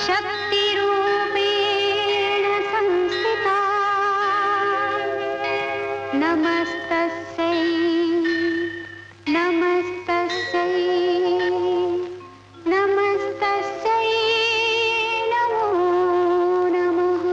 शक्तिरूपेण संस्थिता नमस्तस्यै नमस्तस्यै नमस्तस्यै नमो नमः।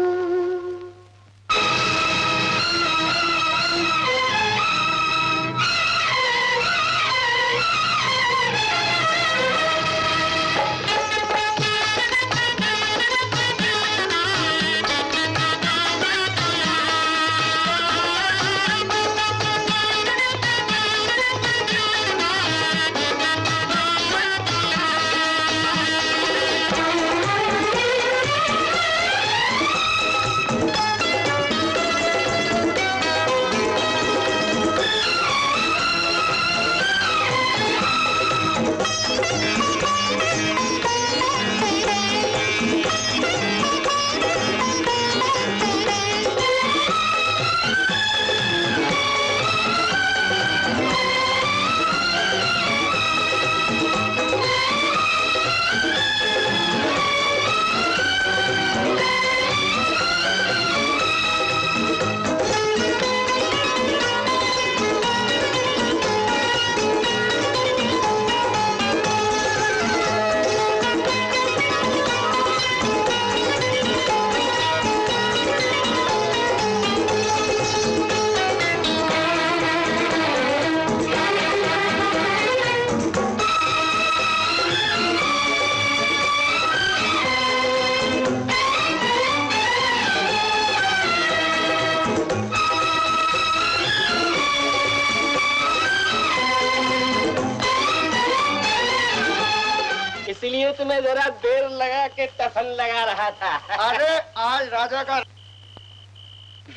इसलिए तुम्हें जरा देर लगा के टफन लगा रहा था। अरे आज राजा का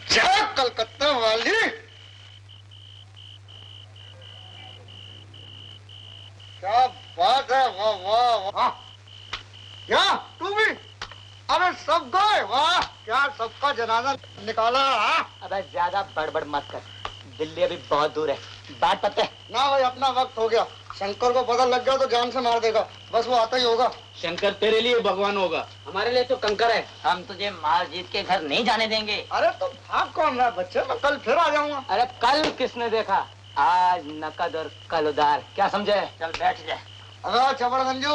जय कलकत्ता वाली। क्या बात है, वाह वाह वाह। क्या तू भी? अरे सब गए, वाह क्या सबका जनाजा निकाला। अबे ज्यादा बड़बड़ मत कर, दिल्ली अभी बहुत दूर है, बात पते ना भाई अपना वक्त हो गया। शंकर को पता लग गया तो जान से मार देगा, बस वो आता ही होगा। शंकर तेरे लिए भगवान होगा, हमारे लिए तो कंकर है। हम तुझे मार जीत के घर नहीं जाने देंगे। अरे तो भाग कौन रहा बच्चे, मैं कल फिर आ जाऊंगा। अरे कल किसने देखा, आज नकद और कल उधार, क्या समझे? चल बैठ जा। अरे चबड़गंजू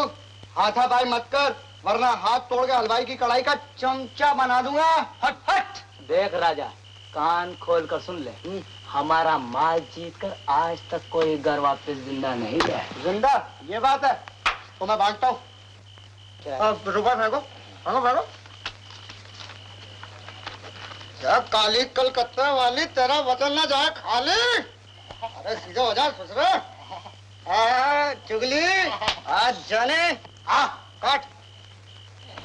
हाथापाई मत कर, वरना हाथ तोड़ के हलवाई की कढ़ाई का चमचा बना दूंगा। हट हट। देख राजा, कान खोल कर सुन ले, हमारा माल जीत कर आज तक कोई घर वापस जिंदा नहीं गया। जिंदा? ये बात है तो मैं भागता हूँ। अब रुपया फेंको फेंको फेंको। क्या काली कलकत्ता वाली, तेरा वचन ना जाए खाली। अरे सीधे हो जा ससुरे। चुगली आज जाने। हाँ काट।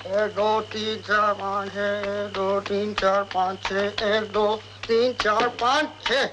1 2 3 4 5 6 1 2 3 4 5 6 1 2 3 4 5 6।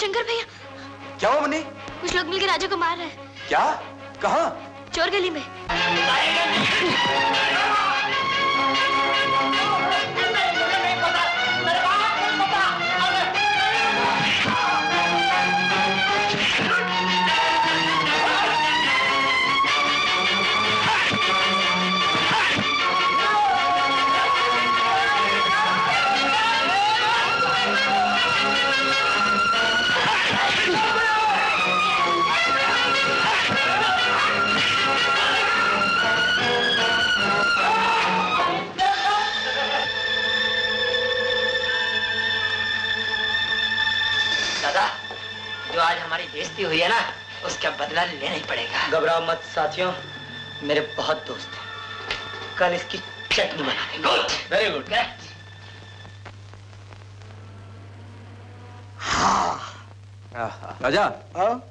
शंकर भैया क्या हुआ बनी? कुछ लोग मिलकर राजा को मार रहे हैं। क्या? कहाँ? चोर गली में। जो आज हमारी बेइज्जती हुई है ना, उसका बदला लेना ही पड़ेगा। घबराओ मत साथियों, मेरे बहुत दोस्त हैं, कल इसकी चटनी बना देंगे। Good, very good. राजा, हाँ?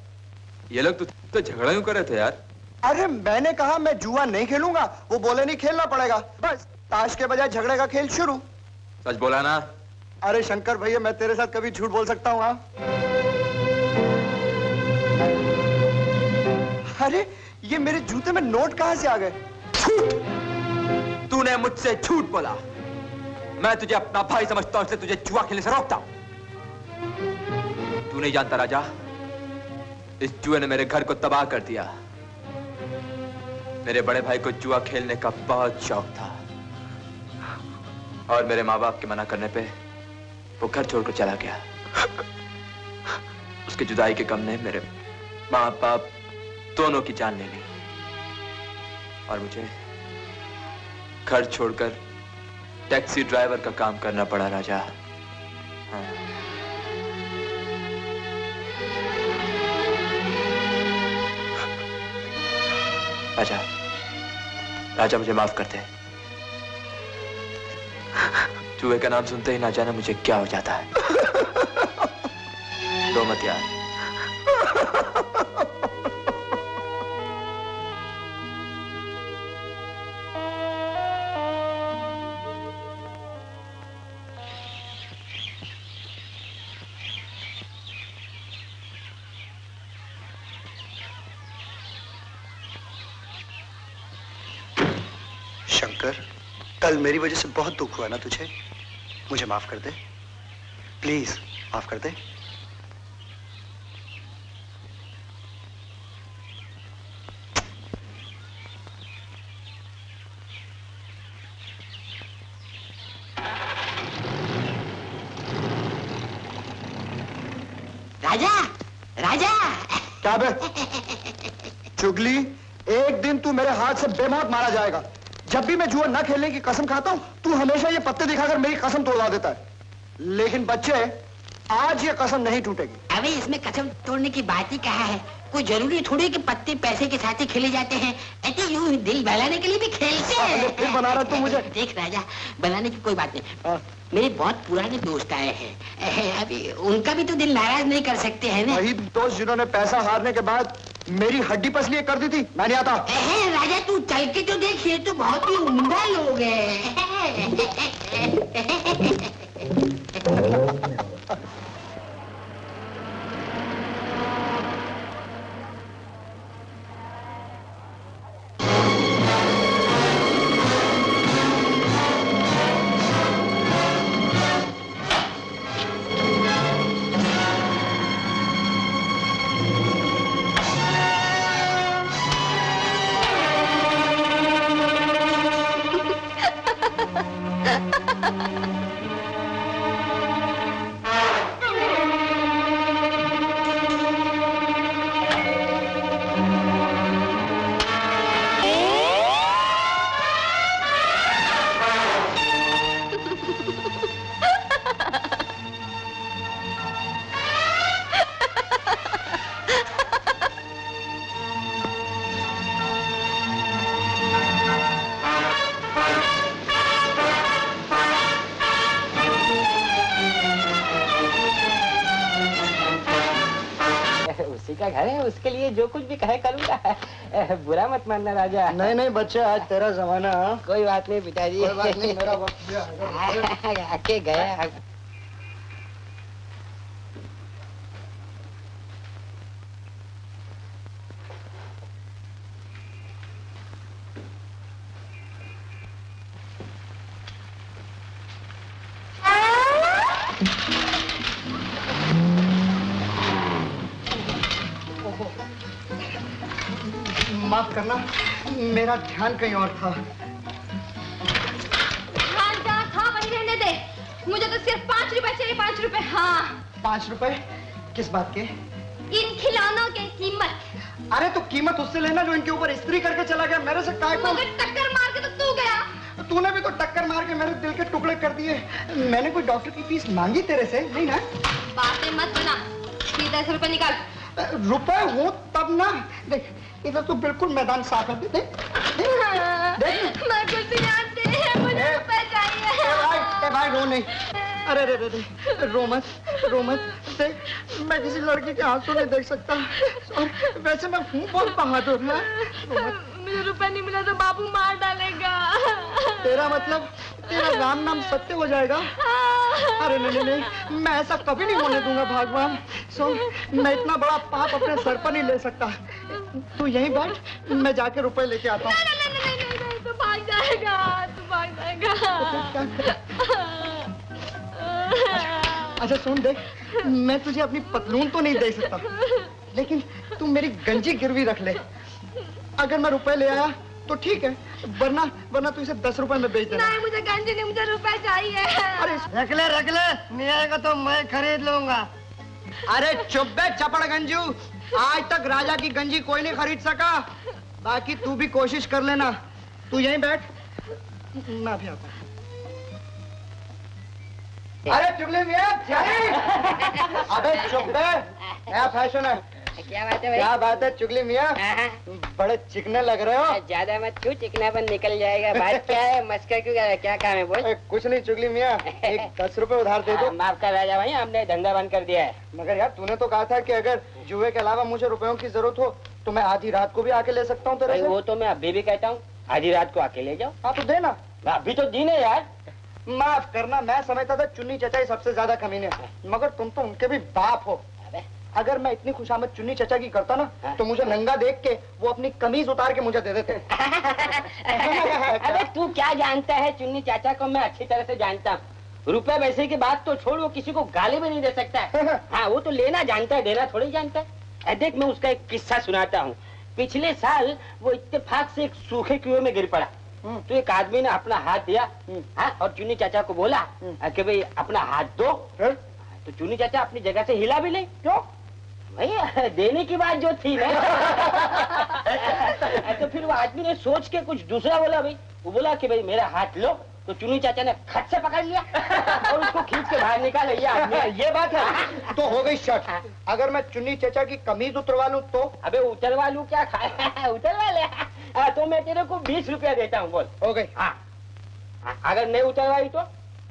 ये लोग तो झगड़ा क्यों कर रहे थे यार? अरे मैंने कहा मैं जुआ नहीं खेलूंगा, वो बोले नहीं खेलना पड़ेगा, बस ताश के बजाय झगड़े का खेल शुरू। सच बोला ना? अरे शंकर भैया, मैं तेरे साथ कभी झूठ बोल सकता हूँ? अरे ये मेरे जूते में नोट कहां से आ गए? तूने मुझसे झूठ बोला। मैं तुझे अपना भाई समझता हूं, इसलिए तुझे जुआ खेलने से रोकता हूं। तू नहीं जानता राजा, इस जुए ने मेरे घर को तबाह कर दिया। मेरे बड़े भाई को जुआ खेलने का बहुत शौक था और मेरे माँ बाप के मना करने पे वो घर छोड़कर चला गया। उसकी जुदाई के गम ने मेरे माँ बाप दोनों की जान ले ली और मुझे घर छोड़कर टैक्सी ड्राइवर का काम करना पड़ा राजा। हाँ। राजा, राजा मुझे माफ कर दे। जुए का नाम सुनते ही ना जाने मुझे क्या हो जाता है। रो मत यार। शंकर, कल मेरी वजह से बहुत दुख हुआ ना तुझे? मुझे माफ कर दे, प्लीज माफ कर दे। राजा, राजा। क्या बे? चुगली, एक दिन तू मेरे हाथ से बेमौत मारा जाएगा। जब भी मैं जुआ न खेलने की कसम खाता हूँ, तू हमेशा ये पत्ते दिखाकर मेरी कसम तोड़वा देता है। लेकिन बच्चे, आज ये कसम नहीं टूटेगी। अबे इसमें कसम तोड़ने की बात ही कहा है? कोई जरूरी थोड़ी कि पत्ते पैसे के साथ ही खेले जाते हैं। ऐसे यूं दिल बहलाने के लिए भी खेलते हैं। फिर बना रहा तू मुझे? देख राजा, बनाने की कोई बात नहीं। मेरे बहुत पुराने दोस्त आए हैं, अभी उनका भी तो दिल नाराज नहीं कर सकते हैं ना। वही दोस्त जिन्होंने पैसा हारने के बाद मेरी हड्डी पसली कर दी थी। मैं नहीं आता। राजा तू चल के तो देख, ये तो बहुत ही उम्दा लोग हैं। का घर है, उसके लिए जो कुछ भी कहे करूँगा। बुरा मत मानना राजा। नहीं नहीं बच्चे, आज तेरा जमाना। कोई बात नहीं पिताजी, कोई बात नहीं, मेरा वक्त भी आएगा। आके गया। माफ करना, मेरा ध्यान कहीं और था। हाँ जहाँ था वहीं रहने दे। मुझे तो सिर्फ 5 रुपए चाहिए, 5 रुपए। हाँ 5 रुपए? किस बात के? इन खिलौनों की कीमत। अरे तो कीमत उससे लेना जो इनके ऊपर इस्त्री करके चला गया, मेरे से काय को? मगर टक्कर मार के तो तू गया। तूने भी तो टक्कर मार के मेरे दिल के टुकड़े कर दिए। मैंने कोई डॉक्टर की फीस मांगी तेरे से? नहीं ना? बातें मत बना, सीधा 10 रुपए निकाल। रुपए हो तब ना। देख इधर तो बिल्कुल मैदान साफ है। देख देख। मैं कुछ नहीं जानती, मुझे रुपए चाहिए। भाई रो नहीं। अरे रे रे रे, रो मत, रो मत। देख मैं किसी लड़की के आंसू नहीं देख सकता, और वैसे मैं हूँ बहुत बहादुर है। मुझे रुपए नहीं मिला तो बाबू मार डालेगा। तेरा मतलब तेरा राम नाम सत्य हो जाएगा? अरे नहीं नहीं नहीं, मैं ऐसा कभी नहीं होने दूंगा भगवान। सुन, मैं इतना बड़ा पाप अपने सर पर नहीं ले सकता। तू यहीं बैठ, मैं जाके रुपए लेके आता हूँ। नहीं, तू भाग जाएगा, तू भाग जाएगा। अच्छा सुन, देख मैं तुझे अपनी पतलून तो नहीं दे सकता, लेकिन तू मेरी गंजी गिरवी रख ले। अगर मैं रुपए ले आया तो ठीक है, वरना तू इसे 10 रुपए में बेच देना। नहीं मुझे गंजी नहीं, मुझे रुपए चाहिए। अरे रख ले, नहीं आएगा तो मैं खरीद लूंगा। अरे चुप बे चपड़ गंजू, आज तक राजा की गंजी कोई नहीं खरीद सका। बाकी तू भी कोशिश कर लेना। तू यहीं बैठ, मैं भी आता। अरे चुगली मियां, अबे चुप बे, नया फैशन है। क्या बात है क्या बात है चुगली मियां, बड़े चिकने लग रहे हो। ज्यादा मत क्यों, चिकनापन निकल जाएगा। बात क्या है, मस्कर क्यों कर रहा है? क्या काम है बोल। कुछ नहीं चुगली मियां, एक 10 रुपए उधार दे दो। माफ कर राजा भाई, हमने धंधा बंद कर दिया है। मगर यार तूने तो कहा था कि अगर जुए के अलावा मुझे रुपयों की जरूरत हो तो मैं आधी रात को भी आके ले सकता हूँ तेरे से। वो तो मैं अभी भी कहता हूँ, आधी रात को आके ले जाओ। हाँ तो देना। अभी तो दी नहीं यार। माफ करना, मैं समझता था चुन्नी चचा ही सबसे ज्यादा कमीने, मगर तुम तो उनके भी बाप हो। अगर मैं इतनी खुशामद चुन्नी चचा की करता ना तो मुझे नंगा देख के वो अपनी कमीज उतार के मुझे दे देते। अबे तू क्या जानता है, चुन्नी चाचा को मैं अच्छी तरह से जानता हूँ। रुपए पैसे की बात तो छोड़, वो किसी को गाली भी नहीं दे सकता है। हाँ वो तो लेना जानता है, देना थोड़ी जानता है। देख मैं उसका एक किस्सा सुनाता हूँ। पिछले साल वो इत्तेफाक से एक सूखे कुएं में गिर पड़ा। तो एक आदमी ने अपना हाथ दिया, हाँ, और चुन्नी चाचा को बोला कि भाई अपना हाथ दो। तो चुन्नी चाचा अपनी जगह से हिला भी नहीं। क्यों भाई, देने की बात जो थी ना। तो फिर वो आदमी ने सोच के कुछ दूसरा बोला। भाई वो बोला कि भाई मेरा हाथ लो। तो चुन्नी चाचा ने खट से पकड़ लिया और उसको खींच के बाहर निकाल लिया। ये बात है तो हो गई शर्त। अगर मैं चुन्नी चाचा की कमीज उतरवा लूं तो? अबे उतरवा लूं क्या, उतरवा ले। तो मैं तेरे को 20 रुपया देता हूँ। बोल हो गई। हाँ, अगर नहीं उतरवाई तो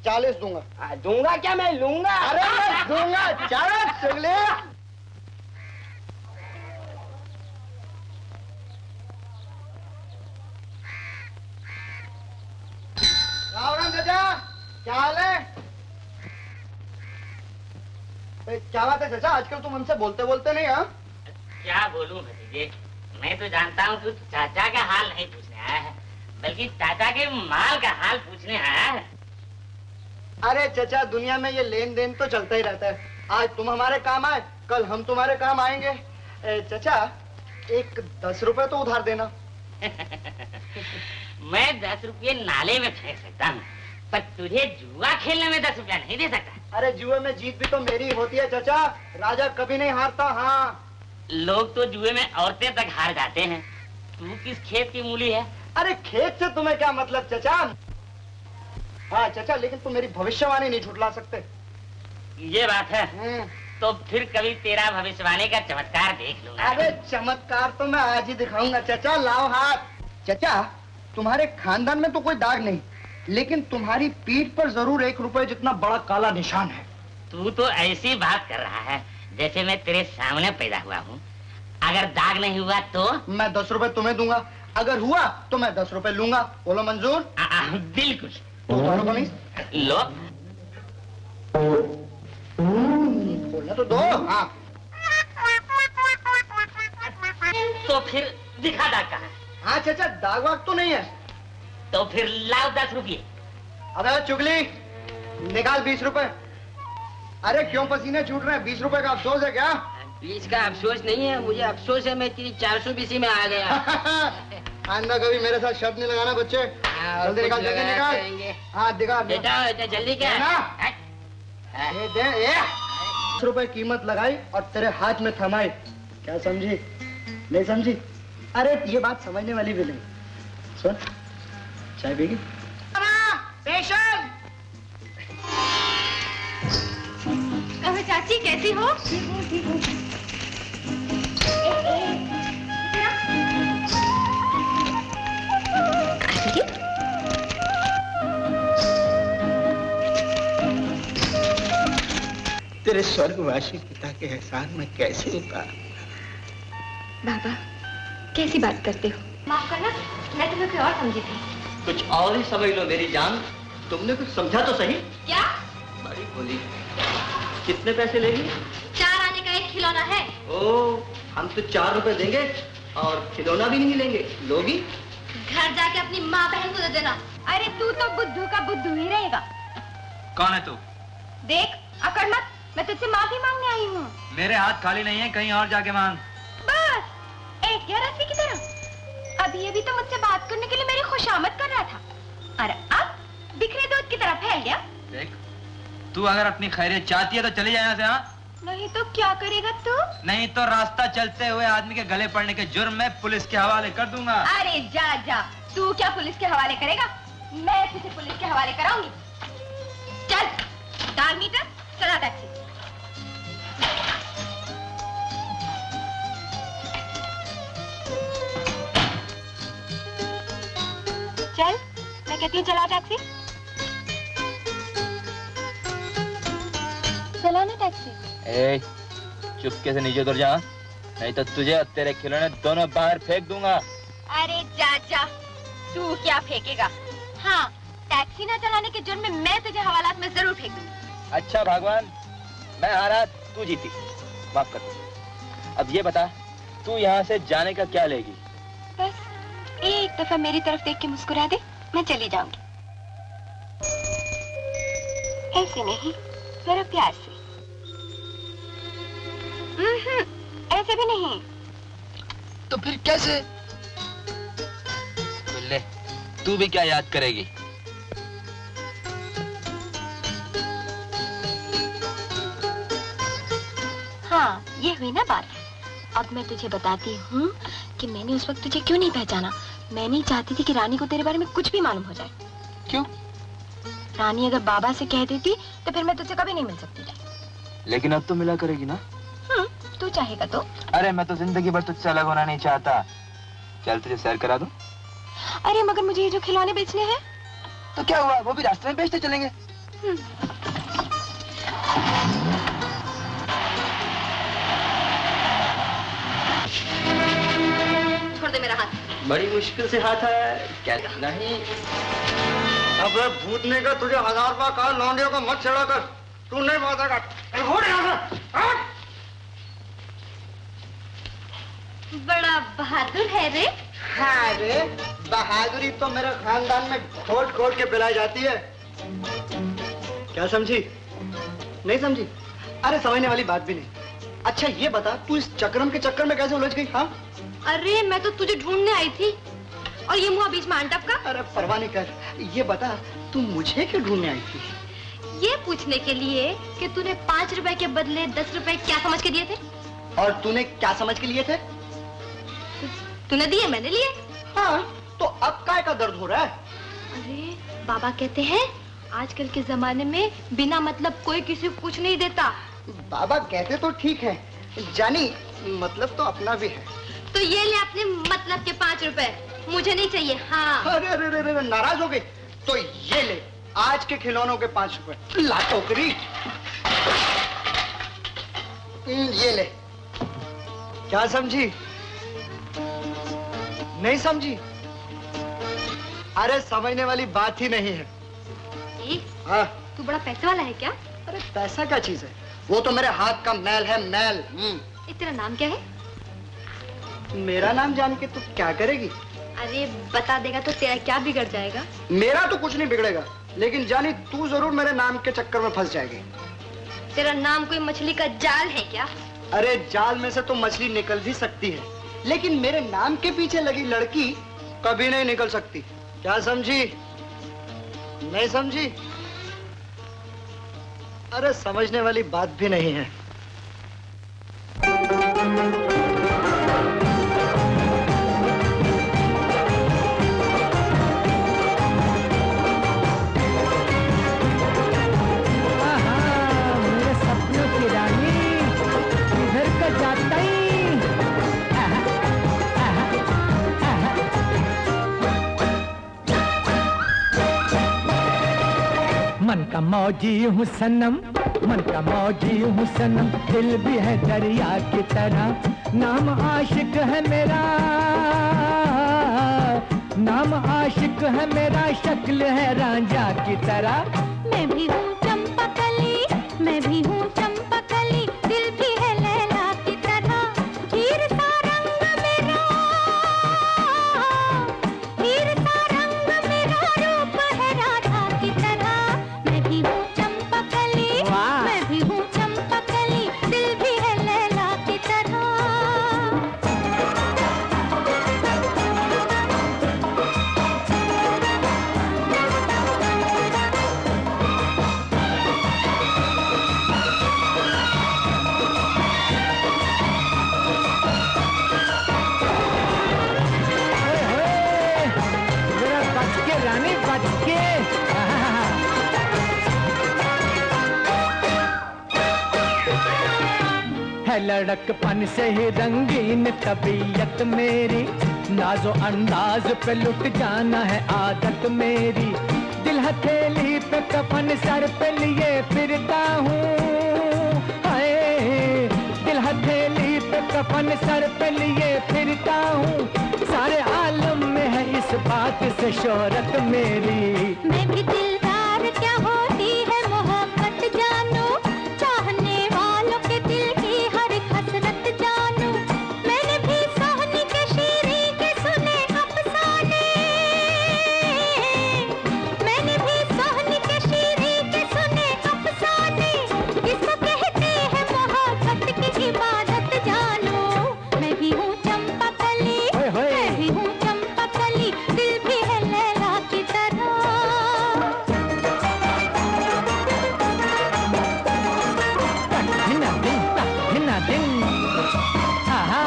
40 दूंगा। दूंगा क्या, मैं लूंगा। अरे मैं दूंगा। चलो चुगली। राम चाचा, क्या हाल है? क्या बात है चाचा, आजकल तुम हमसे बोलते बोलते नहीं? हाँ क्या बोलूं भतीजे, मैं तो जानता हूँ तू चाचा का हाल नहीं पूछने आया है, बल्कि चाचा के माल का हाल पूछने आया है। अरे चाचा, दुनिया में ये लेन देन तो चलता ही रहता है। आज तुम हमारे काम आए, कल हम तुम्हारे काम आएंगे। चाचा एक 10 रुपए तो उधार देना। मैं 10 रुपये नाले में फेंक सकता हूँ, पर तुझे जुआ खेलने में 10 रुपया नहीं दे सकता। अरे जुए में जीत भी तो मेरी होती है चाचा, राजा कभी नहीं हारता। हाँ लोग तो जुए में औरतें तक हार जाते हैं, तू किस खेत की मूली है? अरे खेत से तुम्हें क्या मतलब चाचा? हाँ चाचा, लेकिन तुम मेरी भविष्यवाणी नहीं झुठला सकते। ये बात है, तो फिर कभी तेरा भविष्यवाणी का चमत्कार देख लूंगा। अरे चमत्कार तो मैं आज ही दिखाऊंगा चाचा, लाओ हाथ। चाचा तुम्हारे खानदान में तो कोई दाग नहीं, लेकिन तुम्हारी पीठ पर जरूर 1 रुपए जितना बड़ा काला निशान है। तू तो ऐसी बात कर रहा है जैसे मैं तेरे सामने पैदा हुआ हूँ। अगर दाग नहीं हुआ तो? मैं 10 रुपए तुम्हें दूंगा, अगर हुआ तो मैं 10 रुपए लूंगा। बोलो मंजूर? बिल्कुल। लो बोलना तो दो। हाँ तो फिर दिखा दाग कहाँ? हाँ चाचा, दाग वाग तो नहीं है। तो फिर लाओ 10 रुपये। अबे चुगली, निकाल 20 रुपए। अरे क्यों पसीने छूट रहे हैं? 20 रुपए का अफसोस है क्या? बीच का अफसोस नहीं है, मुझे अफसोस है मैं तेरी 400 बीसी में आ गया। आंदा कभी मेरे साथ शब्द नहीं लगाना बच्चे। जल्दी निकाल, जल्दी निकाल। हाँ दिखा बेटा बेटा जल्दी क्या दे 10 रुपए कीमत लगाई और तेरे हाथ में थमाई। क्या समझी? नहीं समझी? अरे ये बात समझने वाली भी नहीं। सुन, चाय पीगी? अरे चाची कैसी हो? तेरे स्वर्गवासी पिता के एहसान में कैसे उतार? बाबा कैसी बात करते हो? माफ करना, मैं तुम्हें कोई और समझी थी। कुछ और ही समझ लो मेरी जान। तुमने कुछ समझा तो सही। क्या? बड़ी बोली। कितने पैसे लेगी? 4 आने का एक खिलौना है। ओ, हम तो 4 रुपए देंगे और खिलौना भी नहीं लेंगे। लोगी? घर जाके अपनी माँ बहन को दे देना। अरे तू तो बुद्धू का बुद्धू ही रहेगा। कौन है तू? देख अकड़ मत, मैं तुझसे माफी मांगने आई हूँ। मेरे हाथ खाली नहीं है, कहीं और जाके मांग। बस एक रस्सी की तरह। अब ये भी तो मुझसे बात करने के लिए मेरी खुशामद कर रहा था और अब बिखरे दूध की तरह फैल गया। देख, तू अगर अपनी खैरियत चाहती है तो चली जाए यहाँ से। हाँ, नहीं तो क्या करेगा तू? नहीं तो रास्ता चलते हुए आदमी के गले पड़ने के जुर्म में पुलिस के हवाले कर दूंगा। अरे जा जा, तू क्या पुलिस के हवाले करेगा? मैं तुझे पुलिस के हवाले कराऊंगी। चल डाल मीटर, चला टैक्सी। चल, मैं कहती हूँ चला टैक्सी। चला ना टैक्सी। ए, चुपके से नीचे उतर जा, नहीं तो तुझे और तेरे खिलौने दोनों बाहर फेंक दूंगा। अरे जा जा, तू क्या फेंकेगा? हाँ, टैक्सी ना चलाने के जुर्म में मैं तुझे हवालात में जरूर फेंक दूंगी। अच्छा भगवान, मैं हारा, तू जीती, माफ कर दो। अब ये बता, तू यहाँ से जाने का क्या लेगी? बस एक दफा मेरी तरफ देख के मुस्कुरा दे, मैं चली जाऊंगी। ऐसे नहीं, जरा प्यार से। ऐसे भी नहीं। तो फिर कैसे? तो ले, तू भी क्या याद करेगी? हाँ, ये हुई ना बात। अब मैं तुझे बताती हूँ कि मैंने उस वक्त तुझे क्यों नहीं पहचाना। मैं नहीं चाहती थी कि रानी को तेरे बारे में कुछ भी मालूम हो जाए। क्यों? रानी अगर बाबा से कह देती तो फिर मैं तुझसे कभी नहीं मिल सकती थी। लेकिन अब तो मिला करेगी ना? तू चाहेगा तो। अरे मैं तो जिंदगी भर तुझसे अलग होना नहीं चाहता। चल तुझे सैर करा दूं? अरे मगर मुझे ये जो खिलौने बेचने हैं। तो क्या हुआ, वो भी रास्ते में बेचते चलेंगे। छोड़ दे मेरा हाथ। बड़ी मुश्किल से हाथ है क्या? नहीं। अब भूतने का तुझे 1000 रुपया कहा, लौंडियों को मत छेड़ा कर। तू नहीं बातेगा। बड़ा बहादुर है रे। हाँ रे, बहादुरी तो मेरे खानदान में खोट खोट के पिलाई जाती है। क्या समझी? नहीं समझी? अरे समझने वाली बात भी नहीं। अच्छा ये बता, तू इस चक्रम के चक्कर में कैसे उलझ गई? हाँ, अरे मैं तो तुझे ढूंढने आई थी और ये मुआ बीच में आंटप का। अरे परवाह नहीं कर। ये बता, तू मुझे क्यों ढूंढने आई थी? ये पूछने के लिए कि तूने 5 रुपए के बदले 10 रुपए क्या समझ के दिए थे? और तूने क्या समझ के लिए थे? तूने दिए, मैंने लिए। हाँ, तो अब काय का दर्द हो रहा है? अरे बाबा कहते हैं आजकल के जमाने में बिना मतलब कोई किसी को कुछ नहीं देता। बाबा कहते तो ठीक है, जानी मतलब तो अपना भी है। तो ये ले अपने मतलब के 5 रुपए, मुझे नहीं चाहिए। हाँ। अरे अरे अरे अरे, नाराज हो गई? तो ये ले आज के खिलौनों के 5 रुपए। ला टोकरी। ये ले। क्या समझी? नहीं समझी? अरे समझने वाली बात ही नहीं है। हाँ। तू बड़ा पैसे वाला है क्या? अरे पैसा क्या चीज है? वो तो मेरे हाथ का मैल है, मैल। तेरा नाम क्या है? मेरा नाम जान के तू क्या करेगी? अरे बता देगा तो तेरा क्या बिगड़ जाएगा? मेरा तो कुछ नहीं बिगड़ेगा, लेकिन जानी तू जरूर मेरे नाम के चक्कर में फंस जाएगी। तेरा नाम कोई मछली का जाल है क्या? अरे जाल में से तो मछली निकल भी सकती है, लेकिन मेरे नाम के पीछे लगी लड़की कभी नहीं निकल सकती। क्या समझी? नहीं समझी? अरे समझने वाली बात भी नहीं है। मेरे सपनों की रानी इधर का जाता ही। मन का मौजी हूँ सनम, मन का मौजी हूँ सनम, दिल भी है दरिया की तरह। नाम आशिक है मेरा, नाम आशिक है मेरा, शक्ल है रांझा की तरह। मैं भी हूँ चंपकली, मैं भी हूँ चंपकली, दिल भी है लैला की तरह। हीर सा रंग मेरा, हीर सा रंग मेरा, रूप है राधा की तरह। मैं भी हूँ चंपकली, मैं भी हूँ चंपकली, दिल भी है लैला की तरह। जरा बच के रानी, बच के। है लड़कपन से ही रंगीन तबीयत मेरी, नाजो अंदाज पे लुट जाना है आदत मेरी। दिल हथेली पे कफन सर पे लिए फिरता हूँ, हाय दिल हथेली पे कफन सर पे लिए फिरता हूँ। सारे आलम में है इस बात से शोहरत मेरी। मैं भी दिलदार क्या होती है मोहब्बत जानू, चाहने वालों के दिल की हर हसरत जानू। मैंने भी सोहनी के शीरी के सुने अफसाने, मैंने भी सोहनी के शीरी के सुने अफसाने। इसको कहते हैं मोहब्बत की इबादत जानू। मैं भी हूँ चंपकली, मैं भी हूँ चंपकली, दिल भी है लैला की तरह। हिना दिन, हिना दिन, आहा।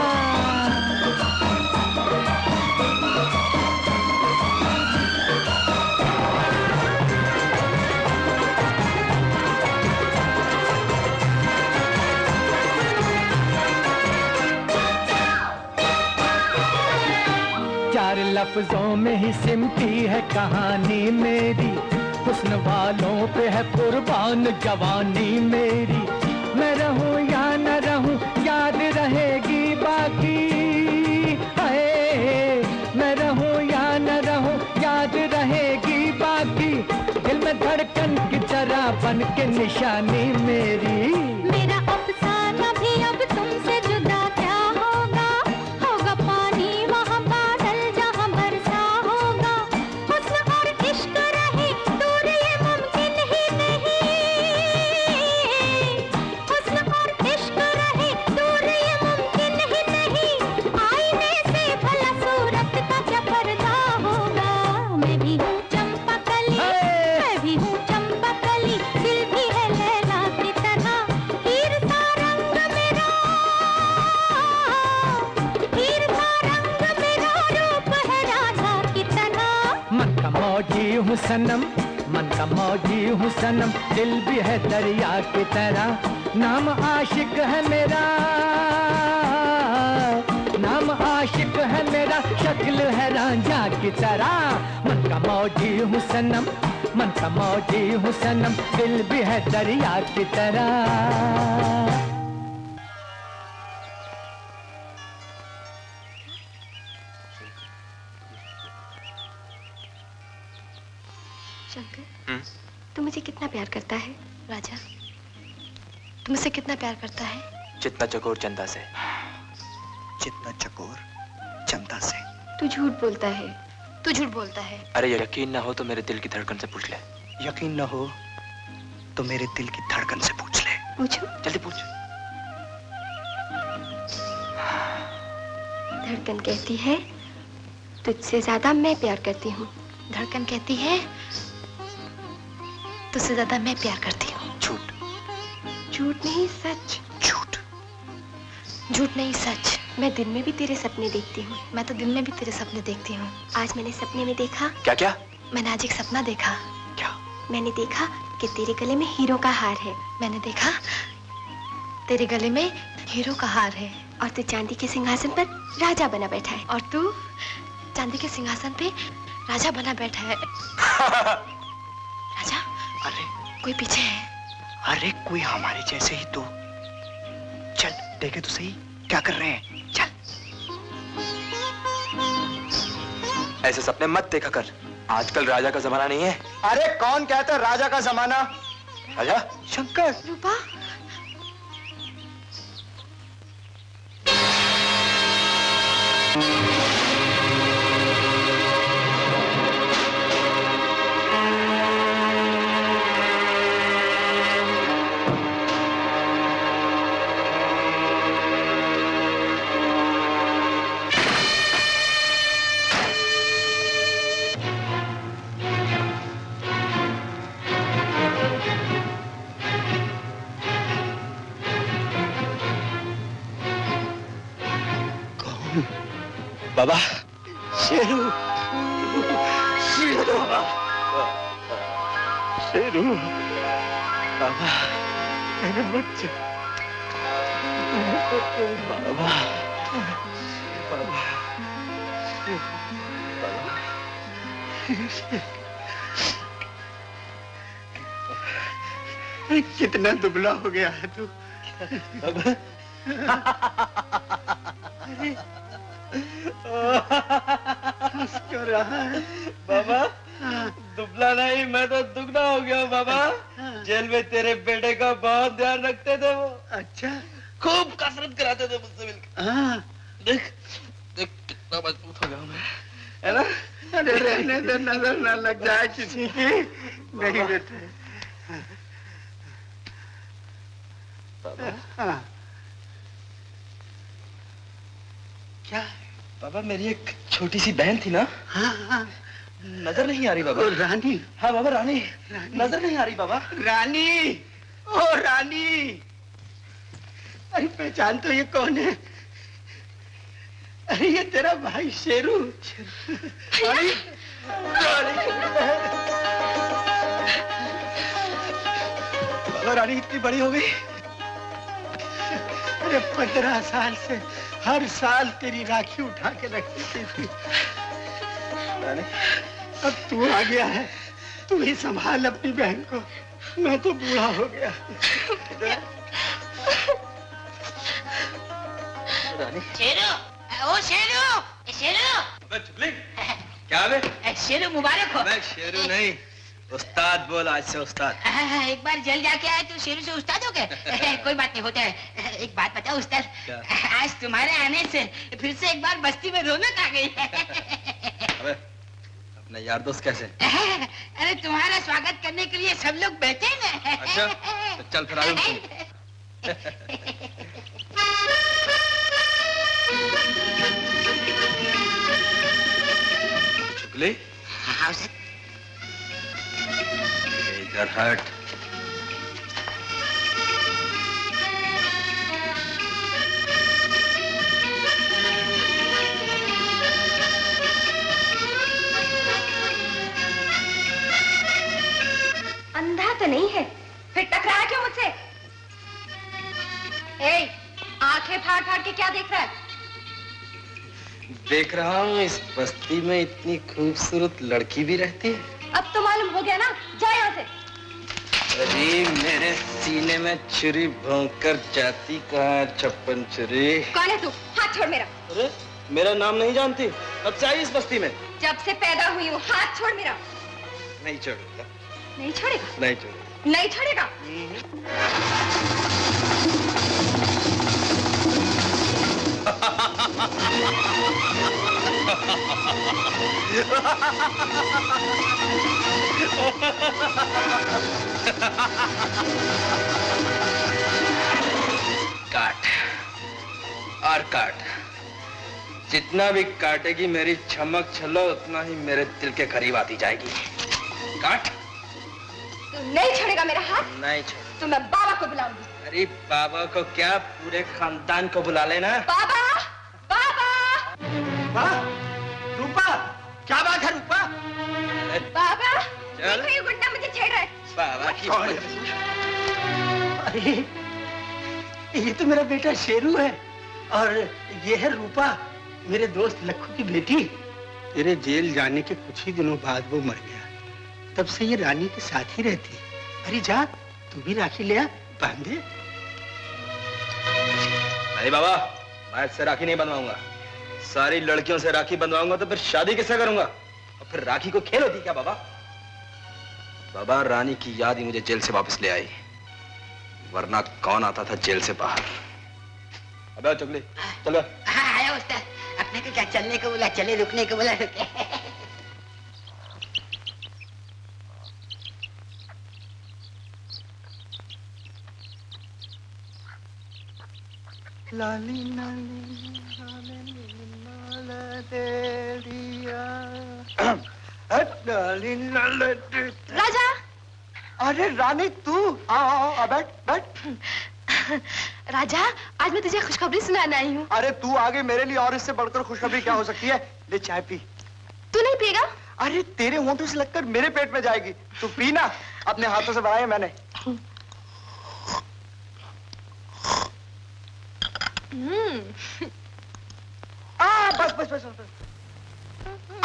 चार लफ्जों में ही सिमटी है कहानी मेरी, हुस्न वालों पे है कुर्बान जवानी मेरी। मैं रहूं या न रहूं याद रहेगी बाकी, हाय मैं रहूं या न रहूं याद रहेगी बाकी। दिल में धड़कन की तरह बन के निशानी मेरी। मेरा अफसाना भी अब तुमसे जुदा क्या होगा, होगा पानी वहाँ बादल जहाँ बरसा होगा। हुस्न और इश्क रहे दूर ये मुमकिन ही नहीं, हुस्न और इश्क रहे दूर ये मुमकिन ही नहीं। आईने से भला सूरत का क्या पर्दा होगा। मैं भी हूँ चंपकली, मैं भी हूँ चंपकली, दिल भी है लैला की तरह। हीर सा रंग मेरा, हीर सा रंग मेरा, रूप है राधा की तरह। मन का मौजी हूँ सनम, मन का मौजी हूँ सनम, दिल भी है दरिया की तरह। नाम आशिक है मेरा, नाम आशिक है मेरा, शक्ल है रांझा की तरह। मन का मौजी हूँ सनम, मन का मौजी हूँ सनम, दिल भी है दरिया की तरह। शंकर, तू मुझे कितना प्यार करता है राजा? तू मुझसे कितना प्यार करता है? जितना चकोर चंदा से। जितना चकोर चंदा से। तू झूठ बोलता है, तू झूठ बोलता है। अरे यकीन ना हो तो मेरे दिल की धड़कन से पूछ ले। यकीन न हो तो मेरे दिल की धड़कन से पूछ ले। पूछो। जल्दी पूछ। धड़कन कहती है तुझसे ज्यादा मैं प्यार करती हूँ। धड़कन कहती है तुझसे ज्यादा मैं प्यार करती हूँ। झूठ। झूठ नहीं सच। झूठ। झूठ नहीं सच। मैं दिन में भी तेरे सपने देखती हूँ। मैं तो दिन में भी तेरे सपने देखती हूँ। आज मैंने सपने में देखा। क्या क्या? मैंने आज एक सपना देखा। क्या? मैंने देखा कि तेरे गले में हीरो का हार है। मैंने देखा तेरे गले में हीरो का हार है। और तू चांदी के सिंहासन पर राजा बना बैठा है। और तू चांदी के सिंहासन पे राजा बना बैठा है। राजा, अरे कोई पीछे है। अरे कोई हमारे जैसे ही तो। चल देखे तो सही क्या कर रहे हैं। चल। ऐसे सपने मत देखा कर, आजकल राजा का जमाना नहीं है। अरे कौन कहता है राजा का जमाना? राजा? शंकर। रूपा, बाबा। शेरू। शेरू। शेरू। बाबा मेरे बच्चे। बाबा। बाबा। कितना दुबला हो गया है तू। बाबा। हंस क्यों रहा है बाबा? दुबला नहीं, मैं तो दुगना हो गया बाबा। जेल में तेरे बेटे का बहुत ध्यान रखते थे वो। अच्छा। खूब कसरत कराते थे मुझसे मिलकर। देख देख कितना मजबूत हो गया मैं, है ना? अरे रहने दे, नजर ना लग जाए किसी की। नहीं बेटे। बाबा। क्या है? बाबा मेरी एक छोटी सी बहन थी ना। हाँ। नजर नहीं आ रही बाबा। रानी। हाँ बाबा रानी। नजर नहीं आ रही बाबा। रानी। ओ रानी। अरे पहचान तो ये कौन है? अरे ये तेरा भाई शेरू। अरे बाबा रानी इतनी बड़ी हो गई। अरे 15 साल से हर साल तेरी राखी उठा के रखती थी। रानी अब तू आ गया है, तू ही संभाल अपनी बहन को। मैं तो बूढ़ा हो गया। रानी। शेरू, ओ शेरू, शेरू। अबे चुगली, क्या बे? शेरू मुबारक हो। मैं शेरू नहीं, उस्ताद बोल आज से उस्ताद। एक बार जेल जाके आए तो शेरू से उस्ताद हो गए। कोई बात नहीं, होता है। एक बात बताओ उस्ताद, आज तुम्हारे आने से फिर से एक बार बस्ती में रौनक आ गई है। अबे अपने यार दोस्त कैसे? अरे तुम्हारा स्वागत करने के लिए सब लोग बैठे हैं। अच्छा तो चल फिर आयो। चुगली। हाँ उस्ताद। इधर हट। अंधा तो नहीं है, फिर टकराया क्यों मुझसे? ए, आंखें फाड़ फाड़ के क्या देख रहा है? देख रहा हूँ इस बस्ती में इतनी खूबसूरत लड़की भी रहती है। अब तो मालूम हो गया ना, जा यहाँ से। अरे मेरे सीने में छुरी भोंक कर जाती कहाँ है छप्पन छुरी? कौन है तू? हाथ छोड़ मेरा। अरे मेरा नाम नहीं जानती? कब से आई इस बस्ती में? जब से पैदा हुई हूँ। हाथ छोड़ मेरा। नहीं छोड़ूंगा। नहीं छोड़ेगा? नहीं छोड़ूंगा। नहीं छोड़ेगा? काट और काट, जितना भी काटेगी मेरी चमक छल्लो उतना ही मेरे दिल के करीब आती जाएगी। काट। तू नहीं छोड़ेगा मेरा हाथ? नहीं छोड़। तो मैं बाबा को बुलाऊंगी। अरे बाबा को क्या, पूरे खानदान को बुला लेना। बाबा, बाबा। रूपा, क्या बात है रूपा? बाबा, चल। देखो ये गुंडा मुझे छेड़ रहा है। बाबा की। अरे ये तो मेरा बेटा शेरू है और ये है रूपा, मेरे दोस्त लक्खू की बेटी। तेरे जेल जाने के कुछ ही दिनों बाद वो मर गया, तब से ये रानी के साथ ही रहती है। अरे जा, तू भी राखी ले आ, बांधे। नहीं बाबा, मैं इससे राखी नहीं बनवाऊंगा। सारी लड़कियों से राखी बनवाऊंगा तो फिर शादी किससे करूंगा? और फिर राखी को खेल होती क्या बाबा? बाबा, रानी की याद ही मुझे जेल से वापस ले आई, वरना कौन आता था जेल से बाहर। अबे चुगली, चलो। हाँ आया उस्ताद, अपने को क्या चलने को बोला चले, रुकने को बोला रुके। लाली लाली लाली लाला दे दिया। लाली लाला दे। राजा। अरे रानी तू, आओ आओ, बैठ बैठ। राजा, आज मैं तुझे खुशखबरी सुनाने आई हूँ। अरे तू आगे मेरे लिए और इससे बढ़कर खुशखबरी क्या हो सकती है? ले चाय पी। तू नहीं पिएगा? अरे तेरे होंठों से लगकर मेरे पेट में जाएगी, तू पी ना, अपने हाथों से बनाया मैंने। बस बस बस बस।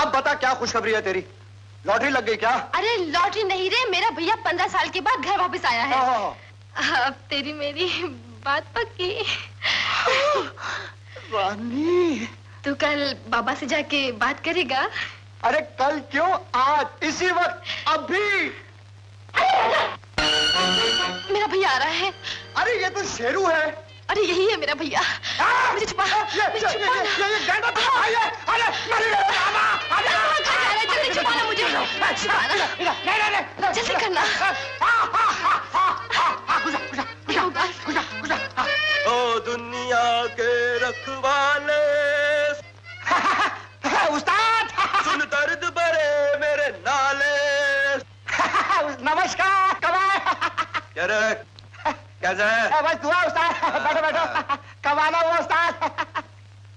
अब बता क्या खुशखबरी है तेरी? लॉटरी लग गई क्या? अरे लॉटरी नहीं रे, मेरा भैया 15 साल के बाद घर वापस आया है। अब तेरी मेरी बात पक्की। रानी, तू कल बाबा से जाके बात करेगा? अरे कल क्यों, आज, इसी वक्त, अभी। मेरा भैया आ रहा है। अरे ये तो शेरू है। अरे यही है मेरा भैया। मुझे छुपा। ये गैंडा तो भाई है। अरे जल्दी छुपाना मुझे। छुपाना। जल्दी करना। ओ दुनिया के रखवाले, उस्ताद सुन दर्द भरे मेरे नाले। नमस्कार, कमाल। क्या रे, कैसा है? बस दुआ उस्ताद, बैठो बैठो, कमाना हुआ उस्ताद।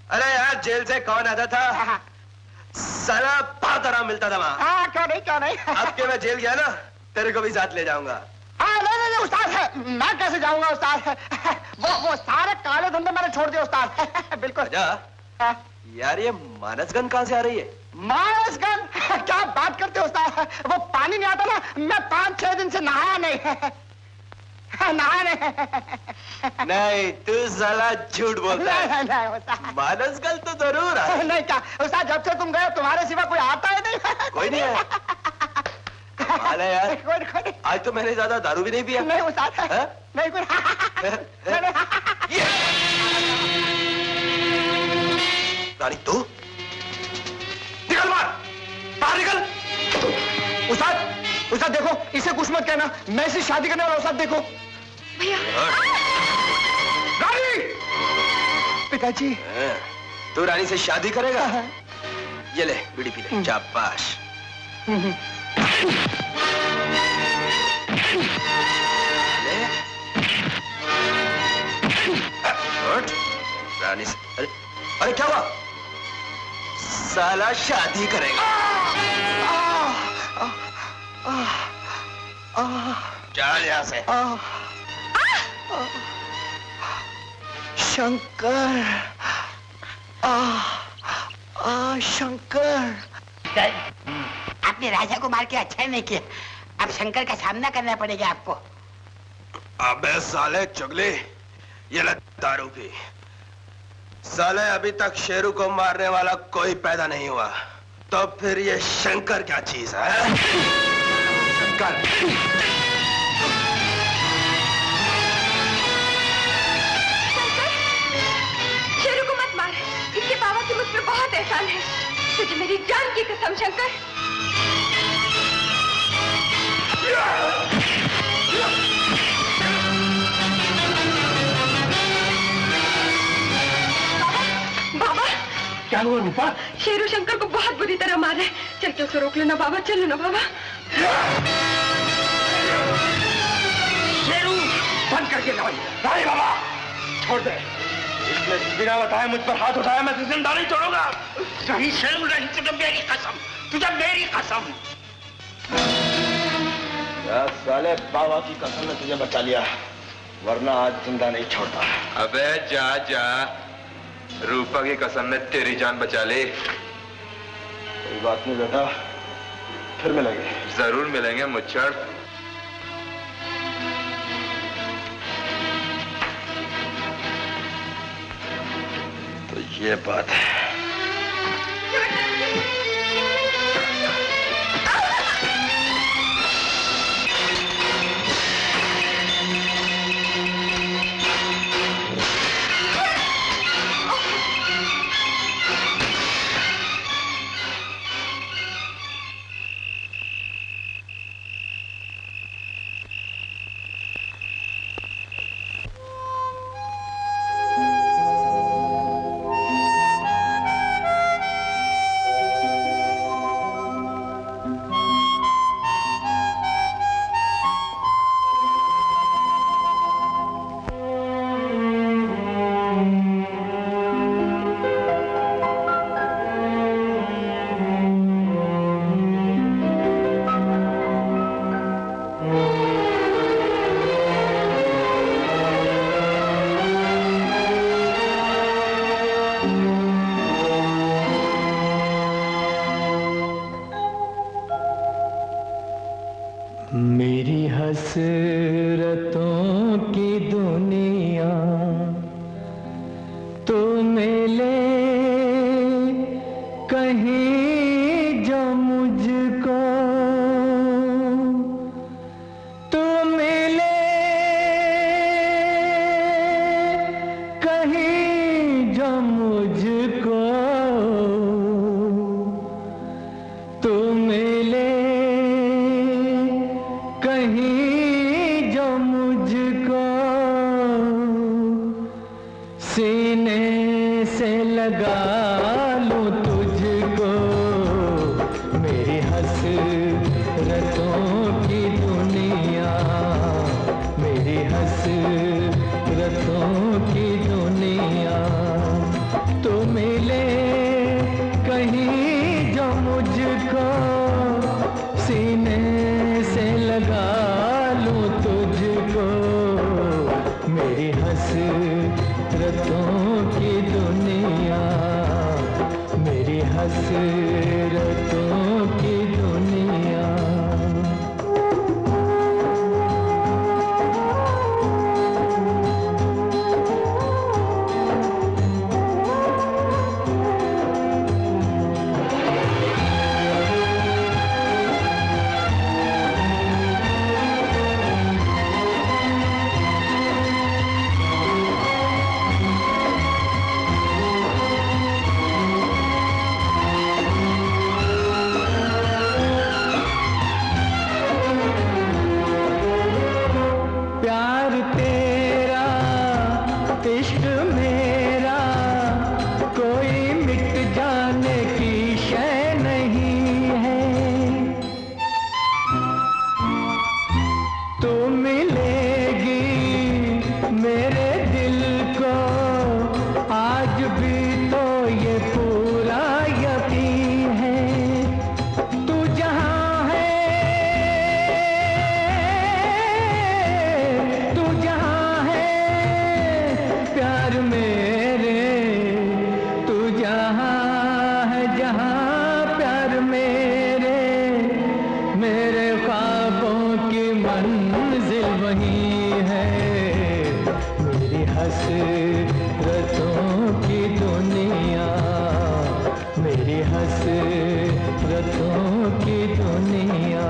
अरे यार, जेल से कौन आता था? साला बहुत आराम मिलता था वहाँ। हाँ, क्यों नहीं क्यों नहीं। अब के मैं जेल गया ना, तेरे को भी साथ ले जाऊंगा। हाँ नहीं नहीं उस्ताद है, मैं कैसे जाऊंगा उस्ताद? वो सारे काले धंधे मैंने छोड़ दिए उस्ताद। बिल्कुल। अच्छा यार, ये मानसगंज कहाँ से आ रही है? मानसगंज? क्या बात करते हो उस्ताद, वो पानी नहीं आता ना, मैं 5-6 दिन से नहाया नहीं। नहाया नहीं। नहीं, तू साला झूठ बोलता है। नहीं उस्ताद, मानसगंज तो जरूर है। नहीं क्या उस्ताद, जब से तुम गए तुम्हारे सिवा कोई आता है नहीं। कोई नहीं है? कमाल है यार, कोई आज तो मैंने ज्यादा दारू भी नहीं पिया। नहीं उस्ताद, नहीं कोई। रानी तू निकल, बाहर निकल। उस्ताद देखो, इसे कुछ मत कहना, मैं इसे शादी करने वाला उस्ताद। देखो भैया। रानी। पिताजी। तू रानी से शादी करेगा? ये ले बीड़ी पी ले, शाबाश। रानी से, अरे अरे क्या हुआ? साला शादी करेगा। चल यहाँ से। शंकर, शंकर। आपने राजा को मार के अच्छा नहीं किया, अब शंकर का सामना करना पड़ेगा आपको। अबे साले चुगली, ये ले दारू पी। साले अभी तक शेरू को मारने वाला कोई पैदा नहीं हुआ, तो फिर ये शंकर क्या चीज है? शंकर। शेरू को मत मार, इसके बाबा की मुझ पे बहुत एहसान है। तुझे मेरी जान की कसम शंकर। बाबा, बाबा, क्या हुआ रूपा? शेरू शंकर को बहुत बुरी तरह मारे। चल के उसे रोक लेना बाबा, चल लेना बाबा। शेरू बंद करके जाओ। नहीं बाबा, छोड़ दे। इसने बिना बताए मुझ पर हाथ उठाया, मैं तुझे जिंदा नहीं छोड़ूंगा। नहीं शेरू नहीं, तुझे मेरी कसम, तुझे मेरी कसम। साले बाबा की कसम ने तुझे बचा लिया, वरना आज जिंदा नहीं छोड़ता। अबे जा जा, रूपा की कसम ने तेरी जान बचा ली। कोई बात नहीं बेटा, फिर मिलेंगे। जरूर मिलेंगे मुच्छड़। तो ये बात है। मेरी हसरतों की दुनिया तो मिले कहीं जो मुझको, तो मिले कहीं जो मुझको, तो मिले कहीं जो मुझको, सीने से लगा लूं तुझको। मेरी हसरतों की दुनिया, मेरी हसरतों की दुनिया, तो मिले कहीं जो मुझको, सीने से लगा लूं तुझको। मेरी हसरतों की दुनिया, मेरी हसरतों की दुनिया। प्यार तेरा इश्क मेरा कोई मिट जाने की शय नहीं है। तू मिलेगी मेरे दिल को, आज भी तो ये पूरा यकीन है। तू जहाँ है, तू जहाँ है प्यार मेरे, तू जहाँ है जहाँ प्यार मेरे, मेरे ख्वाबों की मंजिल वही है। मेरी हसरतों की दुनिया, मेरी हसरतों की दुनिया।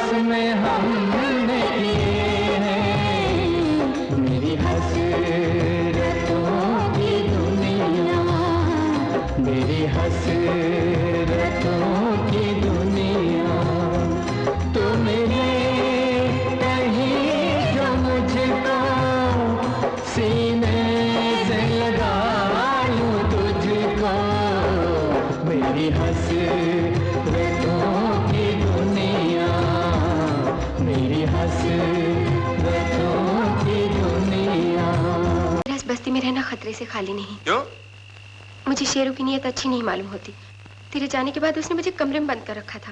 पास में हमने किए हैं। मेरी हसरतों की दुनिया, मेरी हसरतों की दुनिया, तू मेरे कहीं जो मुझको सीने से लगा लूं तुझको। मेरी हसरतों की दुनिया, मेरी हसरतों की दुनिया। इस बस्ती में रहना खतरे से खाली नहीं। क्यों? मुझे शेरू की नीयत अच्छी नहीं मालूम होती। तेरे जाने के बाद उसने मुझे कमरे में बंद कर रखा था।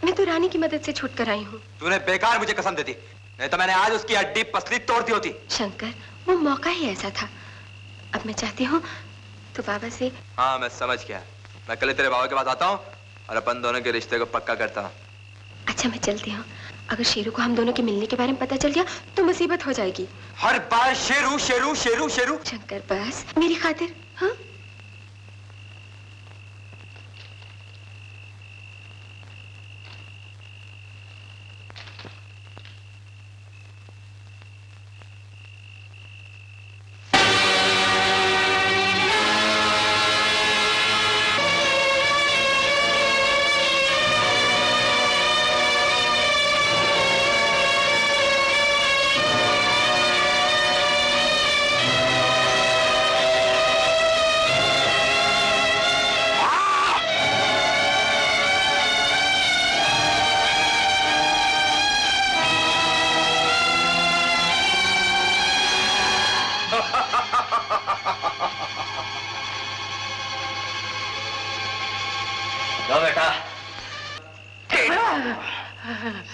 मैं तो रानी की मदद से छूट कर आई हूँ। तूने बेकार मुझे कसम दे दी, नहीं तो मैंने आज उसकी हड्डी पसली तोड़ दी होती। शंकर, वो मौका ही ऐसा था। अब मैं चाहती हूँ तो बाबा से। हाँ मैं समझ गया, मैं कल तेरे बाबा के पास आता हूँ और अपन दोनों के रिश्ते को पक्का करता हूँ। अच्छा मैं चलती हूँ। अगर शेरू को हम दोनों के मिलने के बारे में पता चल गया तो मुसीबत हो जाएगी। हर बार शेरू शेरू शेरू शेरू। शंकर बस मेरी खातिर। हाँ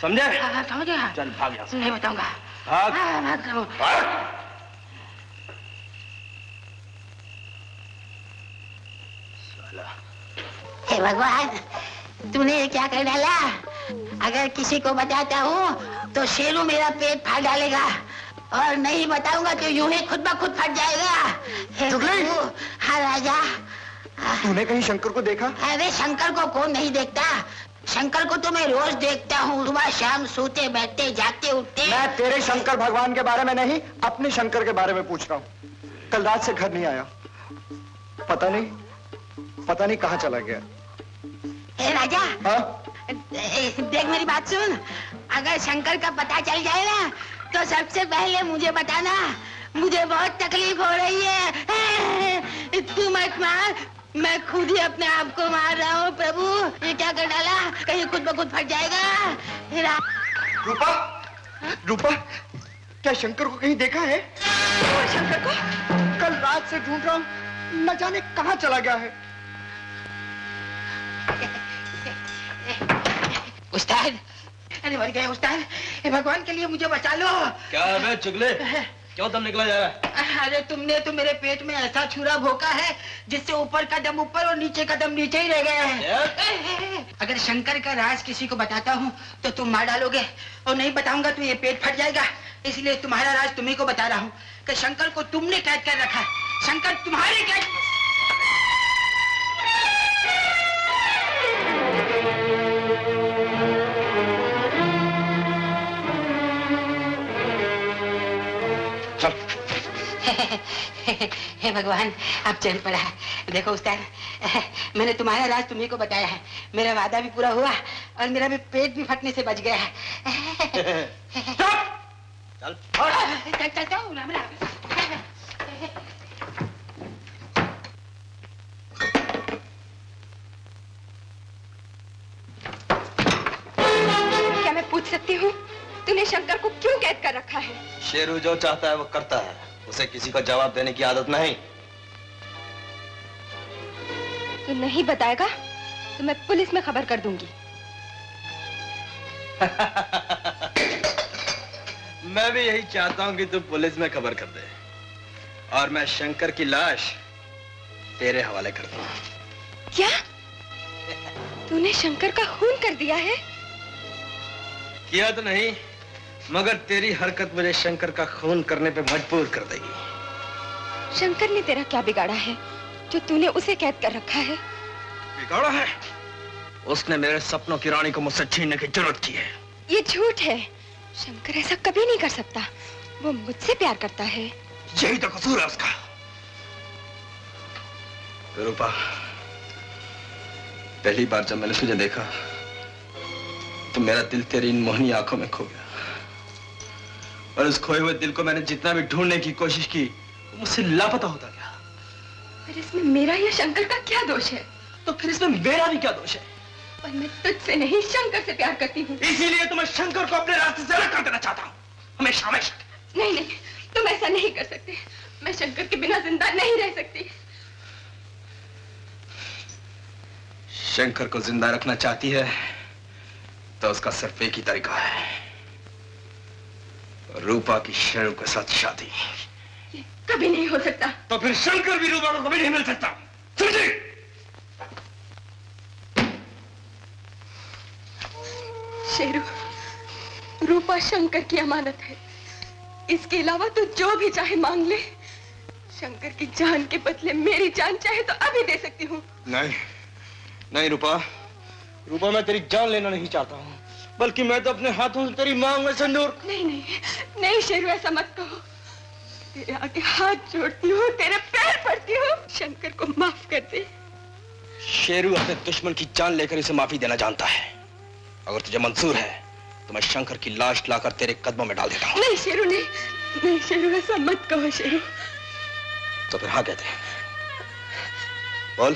समझे? समझ गया। चल भाग यहाँ से। नहीं बताऊंगा। भाग। हे भगवान, तूने क्या कर डाला? अगर किसी को बताता हूँ तो शेरू मेरा पेट फाड़ डालेगा, और नहीं बताऊंगा तो यूं ही खुद ब खुद फट जाएगा। हे प्रभु, हाँ राजा। तूने कहीं शंकर को देखा? अरे शंकर को कौन नहीं देखता? शंकर को तो मैं रोज देखता हूँ, सुबह शाम सोते बैठते जागते उठते। मैं तेरे शंकर भगवान के बारे में नहीं, अपने शंकर के बारे में पूछ रहा हूँ। कल रात से घर नहीं आया, पता नहीं कहाँ चला गया। हे राजा, हाँ? देख मेरी बात सुन। अगर शंकर का पता चल जाए ना तो सबसे पहले मुझे बताना। मुझे बहुत तकलीफ हो रही है। तू मत मार, मैं खुद ही अपने आप को मार रहा हूँ। प्रभु, ये क्या कर डाला? कहीं खुद ब खुद फट जाएगा। रूपा, रूपा, क्या शंकर को कहीं देखा है? शंकर को कल रात से ढूंढ रहा हूँ, न जाने कहाँ चला गया है। उस्ताद, अरे मर गए उस्ताद, भगवान के लिए मुझे बचा लो। क्या है चुगले? क्यों दम निकला जा रहा है? अरे तुमने तो मेरे पेट में ऐसा छुरा भोंका है जिससे ऊपर का दम ऊपर और नीचे का दम नीचे ही रह गया है। अगर शंकर का राज किसी को बताता हूँ तो तुम मार डालोगे, और नहीं बताऊंगा तो ये पेट फट जाएगा। इसलिए तुम्हारा राज तुम्ही को बता रहा हूँ कि शंकर को तुमने कैद कर रखा है। शंकर तुम्हारे कैद। हे भगवान, अब चैन पड़ा है। देखो उस्ताद, मैंने तुम्हारा राज तुम्ही को बताया है। मेरा वादा भी पूरा हुआ और मेरा भी पेट भी फटने से बच गया है। चल चल चल चल, राम राम। क्या मैं पूछ सकती हूँ तूने शंकर को क्यों कैद कर रखा है? शेरू जो चाहता है वो करता है, उसे किसी का जवाब देने की आदत नहीं। तू नहीं बताएगा तो मैं पुलिस में खबर कर दूंगी। मैं भी यही चाहता हूँ कि तू पुलिस में खबर कर दे और मैं शंकर की लाश तेरे हवाले कर दूँ। क्या तूने शंकर का खून कर दिया है? किया तो नहीं, मगर तेरी हरकत मुझे शंकर का खून करने पे मजबूर कर देगी। शंकर ने तेरा क्या बिगाड़ा है जो तूने उसे कैद कर रखा है? बिगाड़ा है? उसने मेरे सपनों की रानी को मुझसे छीनने की जरूरत की है। ये झूठ है। शंकर ऐसा कभी नहीं कर सकता। वो मुझसे प्यार करता है। यही तो कसूर है उसका। रूपा, पहली बार जब मैंने तुझे देखा तो मेरा दिल तेरी इन मोहनी आंखों में खो गया, और उस खोए हुए दिल को मैंने जितना भी ढूंढने की कोशिश की वो मुझसे लापता होता गया। पर इसमें मेरा या शंकर का क्या दोष है? तो फिर इसमें मेरा भी क्या दोष है? पर मैं तुझसे नहीं, शंकर से प्यार करती हूँ। इसीलिए तो मैं शंकर को अपने रास्ते से अलग कर देना चाहता हूँ, हमेशा हमेशा। नहीं नहीं, तुम ऐसा नहीं कर सकते। मैं शंकर के बिना जिंदा नहीं रह सकती। शंकर को जिंदा रखना चाहती है तो उसका सिर्फ एक ही तरीका है, रूपा की शेरू के साथ शादी। ये कभी नहीं हो सकता। तो फिर शंकर भी रूपा को कभी नहीं मिल सकता, समझी? शेरू, रूपा शंकर की अमानत है। इसके अलावा तू जो भी चाहे मांग ले। शंकर की जान के बदले मेरी जान चाहे तो अभी दे सकती हूँ। नहीं नहीं रूपा, रूपा मैं तेरी जान लेना नहीं चाहता हूँ, बल्कि मैं तो अपने हाथों से तेरी मांग में सिंदूर। नहीं नहीं नहीं शेरू, ऐसा मत कहो। तेरे आगे हाथ जोड़ती हूँ, तेरे पैर पड़ती हूँ। शंकर को माफ कर दे। शेरू अपने दुश्मन की जान लेकर इसे माफी देना जानता है। अगर तुझे मंजूर है तो मैं शंकर की लाश लाकर तेरे कदमों में डाल देता हूँ। नहीं शेरू, नहीं नहीं शेरू, ऐसा मत कहो शेरू। तो फिर हाँ कहते हैं, बोल।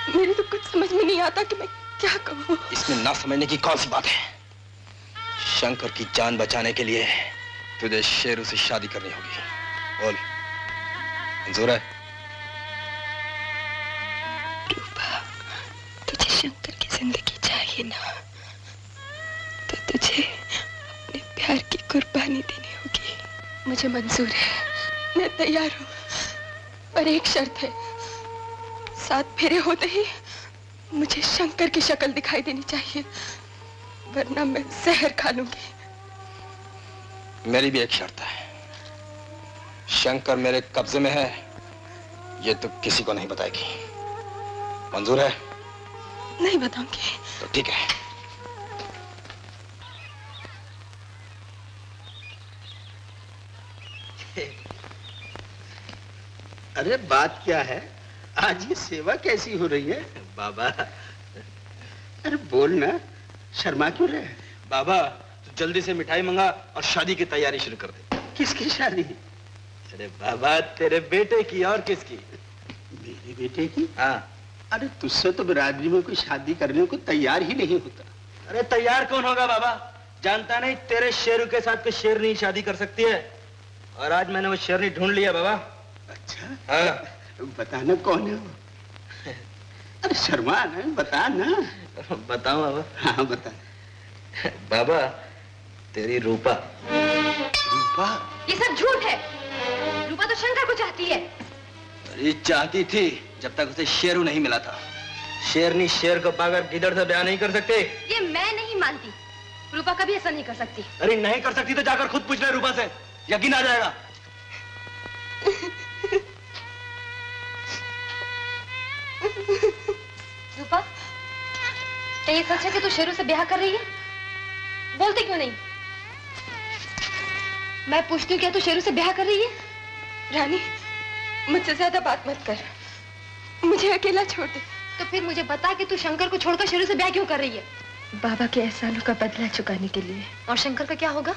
मेरे तो कुछ समझ में नहीं आता कि मैं क्या कहूँ। इसमें ना समझने की कौन सी बात है? शंकर की जान बचाने के लिए तुझे शेरू से शादी करनी होगी। बोल, मंजूर है? रूपा, तुझे शंकर की जिंदगी चाहिए ना, तो तुझे अपने प्यार की कुर्बानी देनी होगी। मुझे मंजूर है, मैं तैयार हूँ, पर एक शर्त है। 7 फेरे होते ही मुझे शंकर की शक्ल दिखाई देनी चाहिए, वरना मैं जहर खा लूंगी। मेरी भी एक शर्त है। शंकर मेरे कब्जे में है, ये तो किसी को नहीं बताएगी। मंजूर है? नहीं बताऊंगी। तो ठीक है। अरे बात क्या है? आज ये सेवा कैसी हो रही है? बाबा, अरे बोल ना, शर्मा क्यों रहे? बाबा तू जल्दी से मिठाई मंगा और शादी की तैयारी शुरू कर दे। किसकी शादी? अरे बाबा, तेरे बेटे की। और किसकी? मेरे बेटे की? हाँ। अरे तुझसे तो बिरादरी में कोई शादी करने को तैयार ही नहीं होता। अरे तैयार कौन होगा बाबा? जानता नहीं, तेरे शेरू के साथ कोई शेरनी शादी कर सकती है, और आज मैंने वो शेरनी ढूंढ लिया बाबा। अच्छा? हाँ। बताना कौन है वो? अरे शर्मा ना, बता ना। बताओ बाबा। हाँ बता। बाबा, तेरी रूपा। रूपा? ये सब झूठ है। रूपा तो शंकर को चाहती है। अरे चाहती थी जब तक उसे शेरू नहीं मिला था। शेरनी शेर को पाकर गिदड़ से ब्याह नहीं कर सकते। ये मैं नहीं मानती। रूपा कभी ऐसा नहीं कर सकती। अरे नहीं कर सकती तो जाकर खुद पूछ ले रूपा से, यकीन आ जाएगा। रूपा, क्या ये सच है कि तू शेरू से ब्याह कर रही है? बोलते क्यों नहीं? मैं पूछती हूँ, क्या तू शेरू से ब्याह कर रही है? रानी, मुझसे ज्यादा बात मत कर, मुझे अकेला छोड़ दे। तो फिर मुझे बता कि तू शंकर को छोड़कर शेरू से ब्याह क्यों कर रही है? बाबा के एहसानों का बदला चुकाने के लिए। और शंकर का क्या होगा?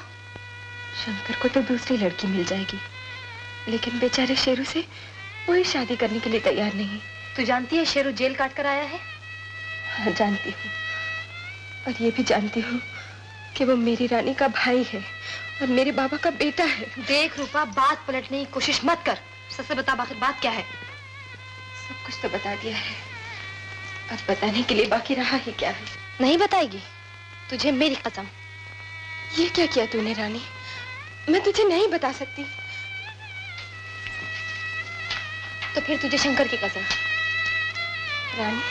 शंकर को तो दूसरी लड़की मिल जाएगी, लेकिन बेचारे शेरू से कोई शादी करने के लिए तैयार नहीं। तू जानती है शेरू जेल काट कर आया है? हाँ जानती हूँ, और ये भी जानती हूँ कि वो मेरी रानी का भाई है और मेरे बाबा का बेटा है। देख रूपा, बात पलटने की कोशिश मत कर। सच से बता, आखिर बात क्या है? सब कुछ तो बता दिया है, अब बताने के लिए बाकी रहा ही क्या है? नहीं बताएगी? तुझे मेरी कसम। ये क्या किया तूने रानी? मैं तुझे नहीं बता सकती। तो फिर तुझे शंकर की कसम। रानी,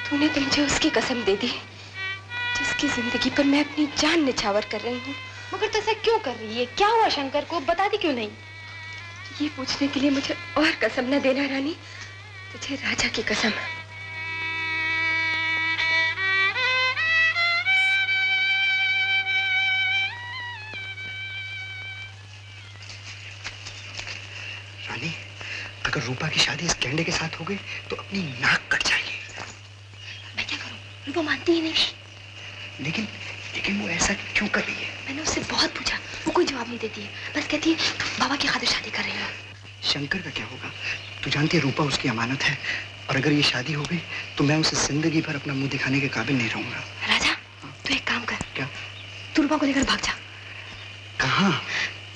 तूने तो मुझे उसकी कसम दे दी जिसकी जिंदगी पर मैं अपनी जान निछावर कर रही हूँ। मगर तो ऐसा क्यों कर रही है? क्या हुआ शंकर को? बताती क्यों नहीं? ये पूछने के लिए मुझे और कसम न देना रानी, तुझे राजा की कसम। अगर रूपा की शादी इस गेंडे के साथ हो गई तो अपनी नाक कट जाएगी। मैं क्या करूं? रूपा मानती ही नहीं। लेकिन लेकिन वो ऐसा क्यों कर रही है? मैंने उससे बहुत पूछा, वो कोई जवाब नहीं देती है, बस कहती है बाबा की खातिर शादी कर रही हो। शंकर का क्या होगा? तू जानती है रूपा उसकी अमानत है, और अगर ये शादी हो गई तो मैं उसे जिंदगी भर अपना मुंह दिखाने के काबिल नहीं रहूंगा। राजा, तू एक काम कर। क्या? तू रूपा को लेकर भाग जा। कहाँ?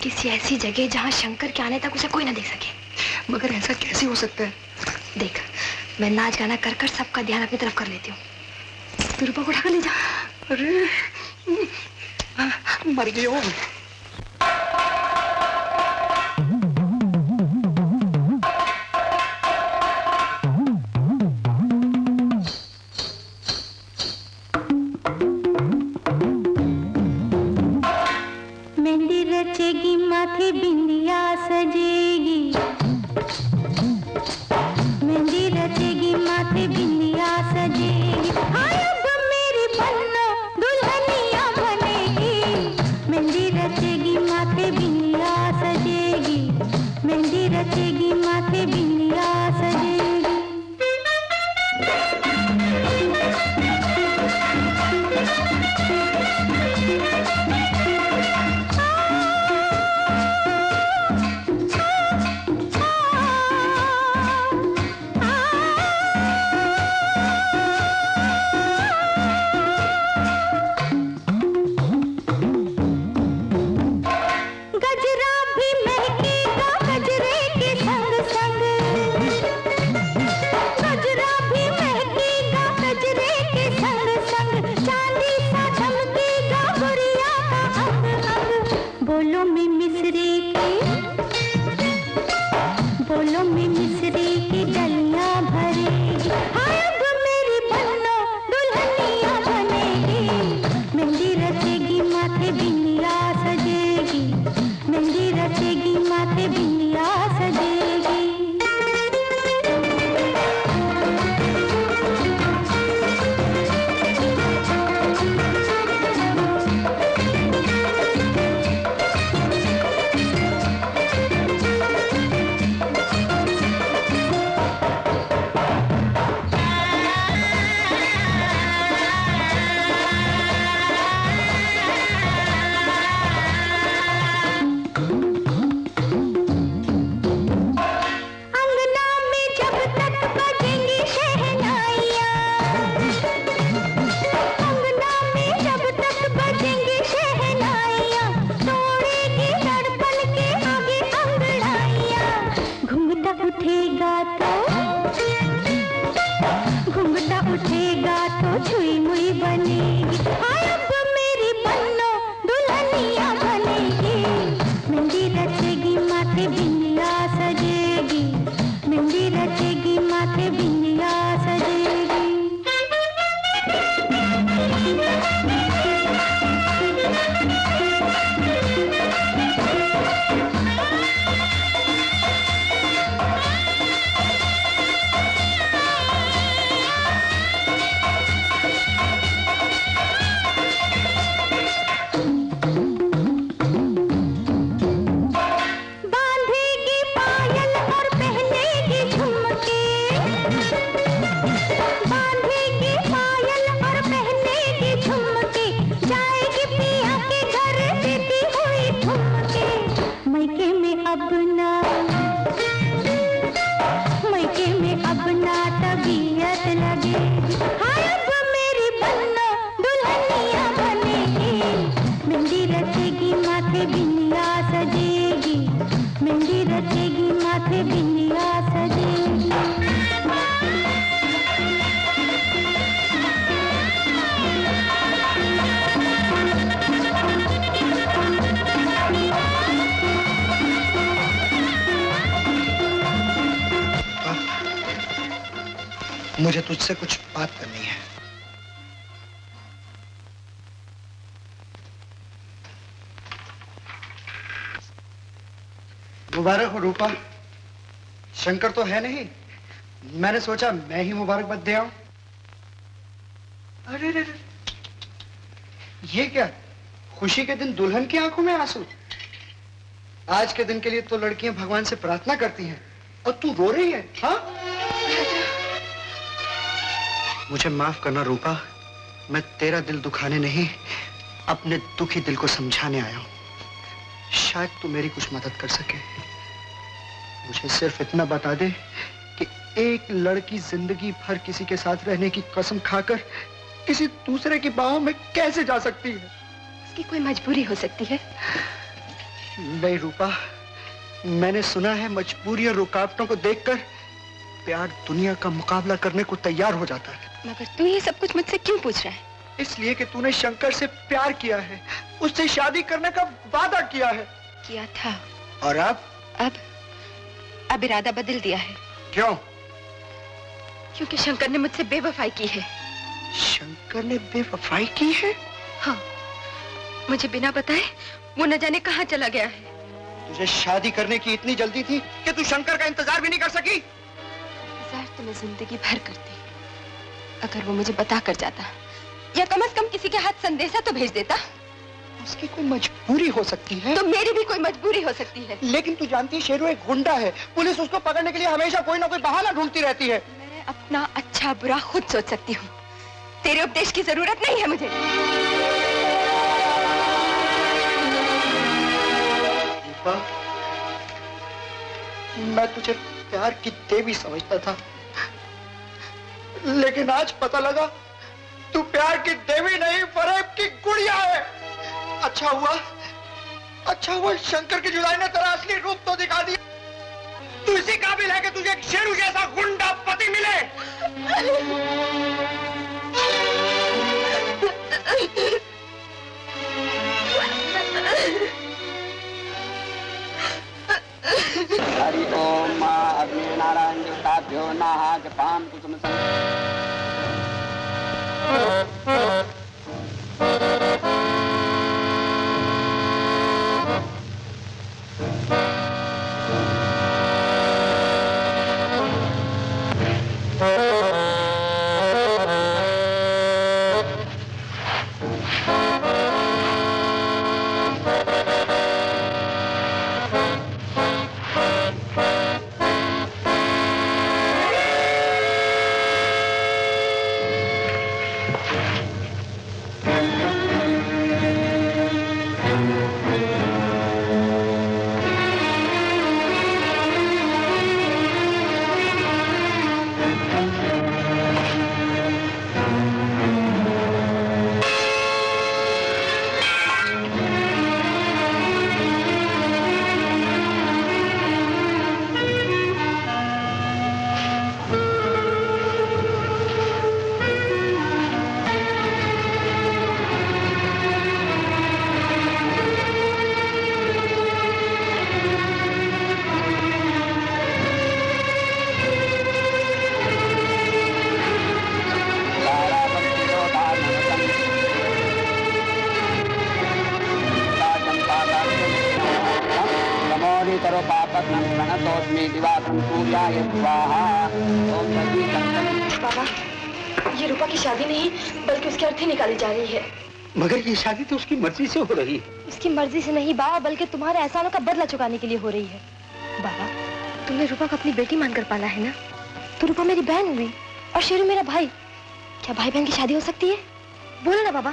किसी ऐसी जगह जहाँ शंकर के आने तक उसे कोई ना देख सके। मगर ऐसा कैसे हो सकता है? देख, मैं नाच गाना कर कर सबका ध्यान अपनी तरफ कर लेती हूँ। तू रूपा को उठाकर ले जा। अरे मर गई हो। मेहंदी रचेगी माथे बिंदिया सजेगी, मेहंदी रचेगी माथे बिंदिया सजेगी, हाय अब मेरी बन्नो दुल्हनिया बनेगी। मेहंदी रचेगी माथे बिंदिया सजेगी, मेहंदी रचेगी माथे बिंदिया सजेगी। गजरा भी महकेगा गजरे के संग संग, गजरा भी महकेगा गजरे के संग संग, चांदी सा चमकेगा गुड़िया का अंग अंग। बोलो में मिस्री की, बोलो में मिस्री की डलियां भरेगी, हाय अब मेरी बन्नो दुल्हनिया बनेगी। मेहंदी रचेगी माथे बिंदिया सजेगी, मेहंदी रचेगी माथे बिंदिया सजेगी। अंगना में जब तक बजेंगी शहनाइयाँ, अंगना में जब तक बजेंगी शहनाइयाँ, तोड़ेगी दर्पण के आगे अंगड़ाइयाँ। घुंघटा उठेगा तो, घुंघटा उठेगा तो छुई मुई बनेगी, हाय अब मेरी बन्नो दुल्हनिया बनेगी। मेहंदी रचेगी माथे बिंदिया सजेगी, मेहंदी रचेगी माथे बिंदिया सजेगी। बांधेगी पायल और पहनेगी झुमके, बांधेगी पायल और पहनेगी झुमके, जाएगी पिया के घर देती हुई ठुमके। मैके में अपना, मैके में अपना तबीयत लगेगी, हाय अब मेरी बन्नो दुल्हनिया बनेगी। मेहंदी रचेगी माथे बिंदिया सजेगी, मेहंदी रचेगी माथे बिंदिया सजेगी। मुझे तुझसे कुछ बात करनी है। मुबारक हो रूपा। शंकर तो है नहीं, मैंने सोचा मैं ही मुबारकबाद दे आऊं। अरे रे रे, ये क्या? खुशी के दिन दुल्हन की आंखों में आंसू। आज के दिन के लिए तो लड़कियां भगवान से प्रार्थना करती हैं और तू रो रही है? हाँ? मुझे माफ करना रूपा, मैं तेरा दिल दुखाने नहीं, अपने दुखी दिल को समझाने आया हूं। शायद तू मेरी कुछ मदद कर सके। मुझे सिर्फ इतना बता दे कि एक लड़की जिंदगी भर किसी के साथ रहने की कसम खाकर किसी दूसरे की बाहों में कैसे जा सकती है? उसकी कोई मजबूरी हो सकती है। नहीं रूपा, मैंने सुना है मजबूरी और रुकावटों को देखकर प्यार दुनिया का मुकाबला करने को तैयार हो जाता है। मगर तू ये सब कुछ मुझसे क्यों पूछ रहा है? इसलिए कि तूने शंकर से प्यार किया है, उससे शादी करने का वादा किया है। किया था। और अब इरादा बदल दिया है। क्यों? क्योंकि शंकर ने मुझसे बेवफाई की है। शंकर ने बेवफाई की है? हाँ, मुझे बिना बताए वो न जाने कहाँ चला गया है। तुझे शादी करने की इतनी जल्दी थी कि तू शंकर का इंतजार भी नहीं कर सकी? इंतजार तो मैं जिंदगी भर करती, अगर वो मुझे बता कर जाता, या कम से कम किसी के हाथ संदेशा तो भेज देता। उसकी कोई मजबूरी हो सकती है। तो मेरी भी कोई मजबूरी हो सकती है। लेकिन तू जानती है शेरू एक गुंडा है, पुलिस उसको पकड़ने के लिए हमेशा कोई ना कोई बहाना ढूंढती रहती है। मैं अपना अच्छा बुरा खुद सोच सकती हूँ, तेरे उपदेश की जरूरत नहीं है मुझे। मैं तुझे प्यार की देवी समझता था, लेकिन आज पता लगा तू प्यार की देवी नहीं, फरेब की गुड़िया है। अच्छा हुआ शंकर की जुदाई ने तेरा असली रूप तो दिखा दिया। तू इसी काबिल है कि तुझे एक शेरू जैसा गुंडा पति मिले। हरि ओम मां अग्नि नारायण देवताभ्यो नमः। जपाम कुसुम बाबा, ये रूपा की शादी नहीं बल्कि उसकी अर्थी निकाली जा रही है। मगर ये शादी तो उसकी मर्जी से हो रही है। उसकी मर्जी से नहीं बाबा, बल्कि तुम्हारे एहसानों का बदला चुकाने के लिए हो रही है। बाबा, तुमने रूपा को अपनी बेटी मानकर पाला है ना, तो रूपा मेरी बहन हुई और शेरू मेरा भाई। क्या भाई बहन की शादी हो सकती है? बोलो ना बाबा,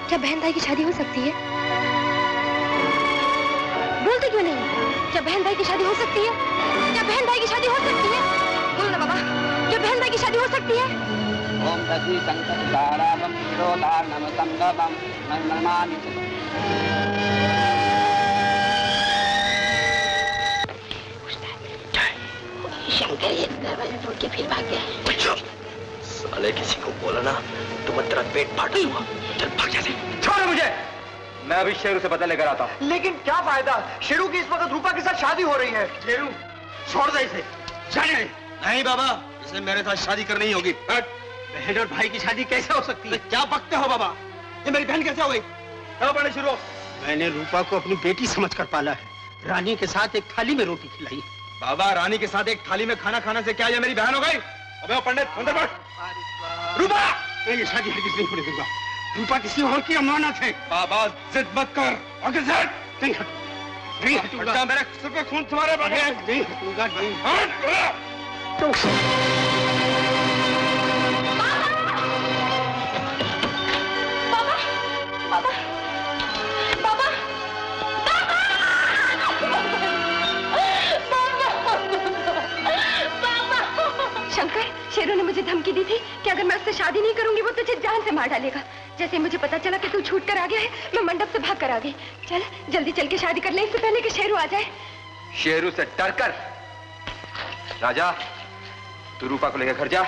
क्या बहन भाई की शादी हो सकती है? बोलते क्यों नहीं? क्या बहन भाई की शादी हो सकती है? क्या बहन भाई की शादी हो सकती है? बोलो ना बाबा, क्या बहन भाई की शादी हो सकती है? ओम तस्मै शंकर सारावम शिरोधारणम संगमम नमामि। शंकर ये दरवाजा तोड़ के फिर भाग गया। साले किसी को बोला ना तो मैं तेरा पेट फाड़ दूंगा। चल भाग जा से। छोड़ मुझे, मैं अभी शेरू से पता लेकर आता हूँ। लेकिन क्या फायदा, शेरू की इस वक्त रूपा के साथ शादी हो रही है। शेरू, छोड़ दे इसे। जाने। नहीं बाबा, इसे मेरे साथ शादी करनी ही होगी। बहन और भाई की शादी कैसे हो सकती है? क्या बकते हो बाबा? ये मेरी बहन कैसे हो गई? शुरू। मैंने रूपा को अपनी बेटी समझकर पाला है। रानी के साथ एक थाली में रोटी खिलाई। बाबा, रानी के साथ एक थाली में खाना खाने से क्या ये मेरी बहन हो गई? अबे पंडित, अंदर बैठ। रूपा, मैं ये शादी हरगिज नहीं होने दूंगा। रूपा किसी और की अमानत है। बाबा, जिद मत कर। आगे से नहीं हट। बेटा मेरे सिर पे खून तुम्हारे शंकर, शेरू ने मुझे धमकी दी थी कि अगर मैं उससे शादी नहीं करूंगी वो तुझे जान से मार डालेगा। जैसे मुझे पता चला कि तू छूट कर आ गया है, मैं मंडप से भाग कर आ गई। चल जल्दी चल के शादी कर ले, इससे पहले कि शेरू आ जाए। शेरू से डरकर? राजा, तू रूपा को लेकर घर जा,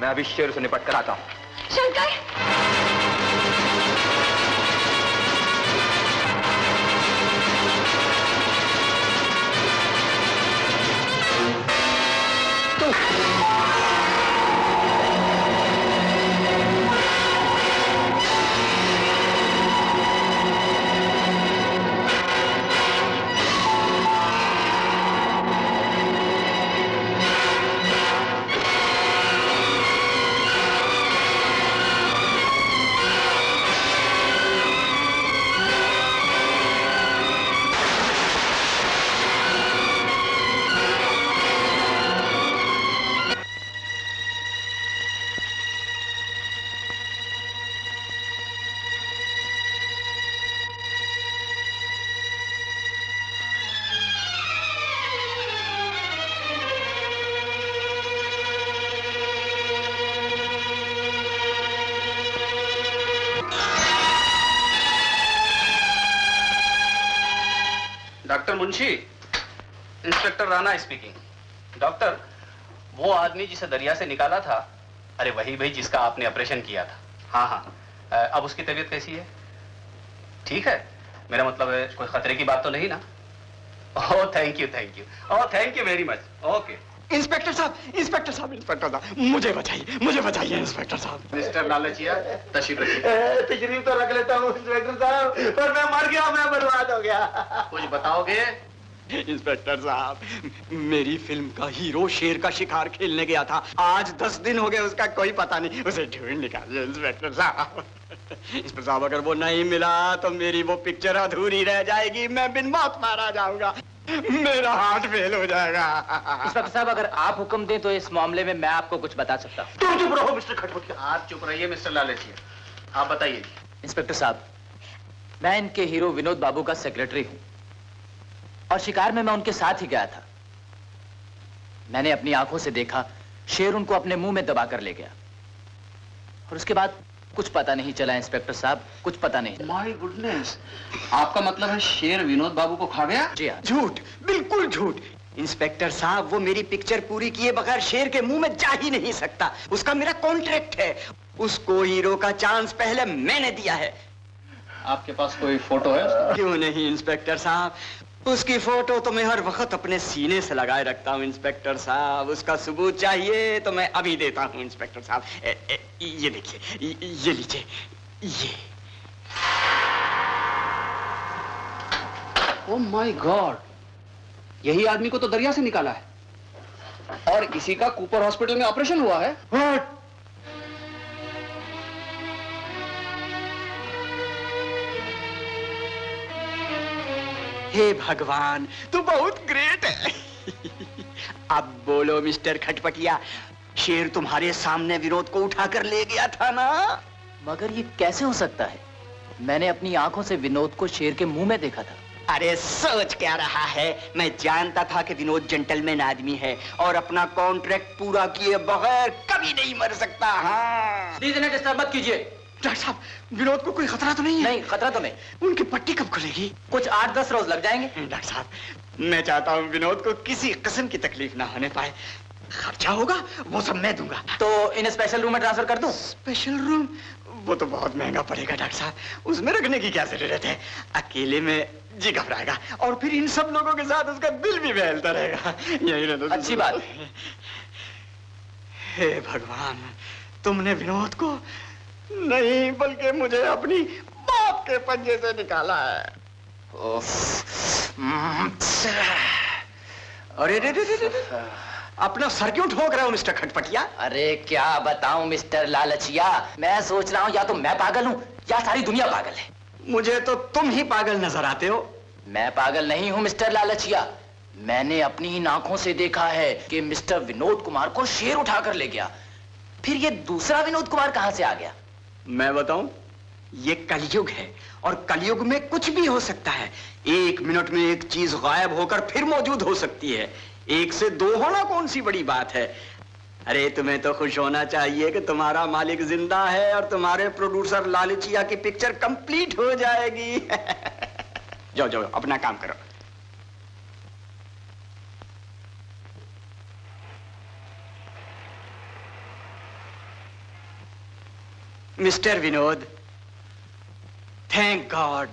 मैं अभी शेरू से निपट कर आता हूँ। Shankar! Doctor Munshi, inspector Rana speaking. Doctor, वो आदमी जिसे दरिया से निकाला था, अरे वही भाई जिसका आपने ऑपरेशन किया था। हाँ हाँ, अब उसकी तबीयत कैसी है? ठीक है? मेरा मतलब है कोई खतरे की बात तो नहीं ना? Oh thank you, thank you, oh thank you very much. Okay. Inspector साहब, इंस्पेक्टर साहब, इंस्पेक्टर साहब, मुझे बताइए इंस्पेक्टर साहब। मिस्टर लालचिया, तशरीफ रखिए। तशरीफ तो रख लेता हूँ इंस्पेक्टर साहब, पर मैं मर गया, मैं बर्बाद हो गया। कुछ बताओगे? इंस्पेक्टर साहब, मेरी फिल्म का हीरो शेर का शिकार खेलने गया था। आज 10 दिन हो गए, उसका कोई पता नहीं। उसे ढूंढ निकालिए इंस्पेक्टर साहब। इंस्पेक्टर साहब, अगर वो नहीं मिला तो मेरी वो पिक्चर अधूरी रह जाएगी, मैं बिन मौत मारा जाऊंगा, मेरा हार्ट फेल हो जाएगा। इंस्पेक्टर साहब, अगर आप हुक्म दें तो इस मामले में मैं आपको कुछ बता सकता हूँ। तुम चुप रहो मिस्टर खटपटिया। आप चुप रहिए मिस्टर लालचिया, आप बताइए। इंस्पेक्टर साहब, मैं इनके हीरो विनोद बाबू का सेक्रेटरी हूँ और शिकार में मैं उनके साथ ही गया था। मैंने अपनी आंखों से देखा शेर उनको अपने मुंह में दबा कर ले गया और उसके बाद कुछ पता नहीं चला इंस्पेक्टर साहब, कुछ पता नहीं। माय गुडनेस, आपका मतलब है शेर विनोद बाबू को खा गया? जी हाँ। झूठ, बिल्कुल झूठ। इंस्पेक्टर साहब, वो मेरी पिक्चर पूरी किए बगैर शेर के मुंह में जा ही नहीं सकता। उसका मेरा कॉन्ट्रैक्ट है। उसको हीरो का चांस पहले मैंने दिया है। आपके पास कोई फोटो है? क्यों नहीं इंस्पेक्टर साहब, उसकी फोटो तो मैं हर वक्त अपने सीने से लगाए रखता हूँ इंस्पेक्टर साहब। उसका सबूत चाहिए तो मैं अभी देता हूँ इंस्पेक्टर साहब। ये देखिए, ये लीजिए, ये। ओह माय गॉड, यही आदमी को तो दरिया से निकाला है और इसी का कूपर हॉस्पिटल में ऑपरेशन हुआ है। हे भगवान, तू बहुत ग्रेट है। अब बोलो मिस्टर खटपटिया, शेर तुम्हारे सामने विनोद को उठाकर ले गया था ना? मगर ये कैसे हो सकता है? मैंने अपनी आंखों से विनोद को शेर के मुंह में देखा था। अरे सोच क्या रहा है, मैं जानता था कि विनोद जेंटलमैन आदमी है और अपना कॉन्ट्रैक्ट पूरा किए बगैर कभी नहीं मर सकता। हाँ, प्लीज इन्हें डिस्टर्ब मत कीजिए। डॉक्टर साहब, विनोद को कोई खतरा तो नहीं है? नहीं, खतरा तो नहीं। उनकी पट्टी कब खुलेगी? कुछ 8-10 रोज लग जाएंगे। डॉक्टर साहब, मैं चाहता हूँ विनोद को किसी किस्म की तकलीफ ना होने पाए। खर्चा होगा वो सब मैं दूंगा। तो इन्हें स्पेशल रूम में ट्रांसफर कर दूं? Special room? वो तो बहुत महंगा पड़ेगा डॉक्टर साहब, उसमें रखने की क्या जरूरत है? अकेले में जी घबराएगा और फिर इन सब लोगों के साथ उसका दिल भी बहलता रहेगा। यही ना? अच्छी बात। हे भगवान, तुमने विनोद को नहीं बल्कि मुझे अपनी बाप के पंजे से निकाला है। अरे अपना सर क्यों ठोक रहे हो मिस्टर खटपटिया? अरे क्या बताऊं मिस्टर लालचिया, मैं सोच रहा हूं या तो मैं पागल हूं या सारी दुनिया पागल है। मुझे तो तुम ही पागल नजर आते हो। मैं पागल नहीं हूं मिस्टर लालचिया। मैंने अपनी ही आंखों से देखा है कि मिस्टर विनोद कुमार को शेर उठाकर ले गया। फिर ये दूसरा विनोद कुमार कहां से आ गया? मैं बताऊं, ये कलयुग है और कलयुग में कुछ भी हो सकता है। 1 मिनट में एक चीज गायब होकर फिर मौजूद हो सकती है। 1 से 2 होना कौन सी बड़ी बात है। अरे तुम्हें तो खुश होना चाहिए कि तुम्हारा मालिक जिंदा है और तुम्हारे प्रोड्यूसर लालचिया की पिक्चर कंप्लीट हो जाएगी। जाओ जाओ अपना काम करो। मिस्टर विनोद, थैंक गॉड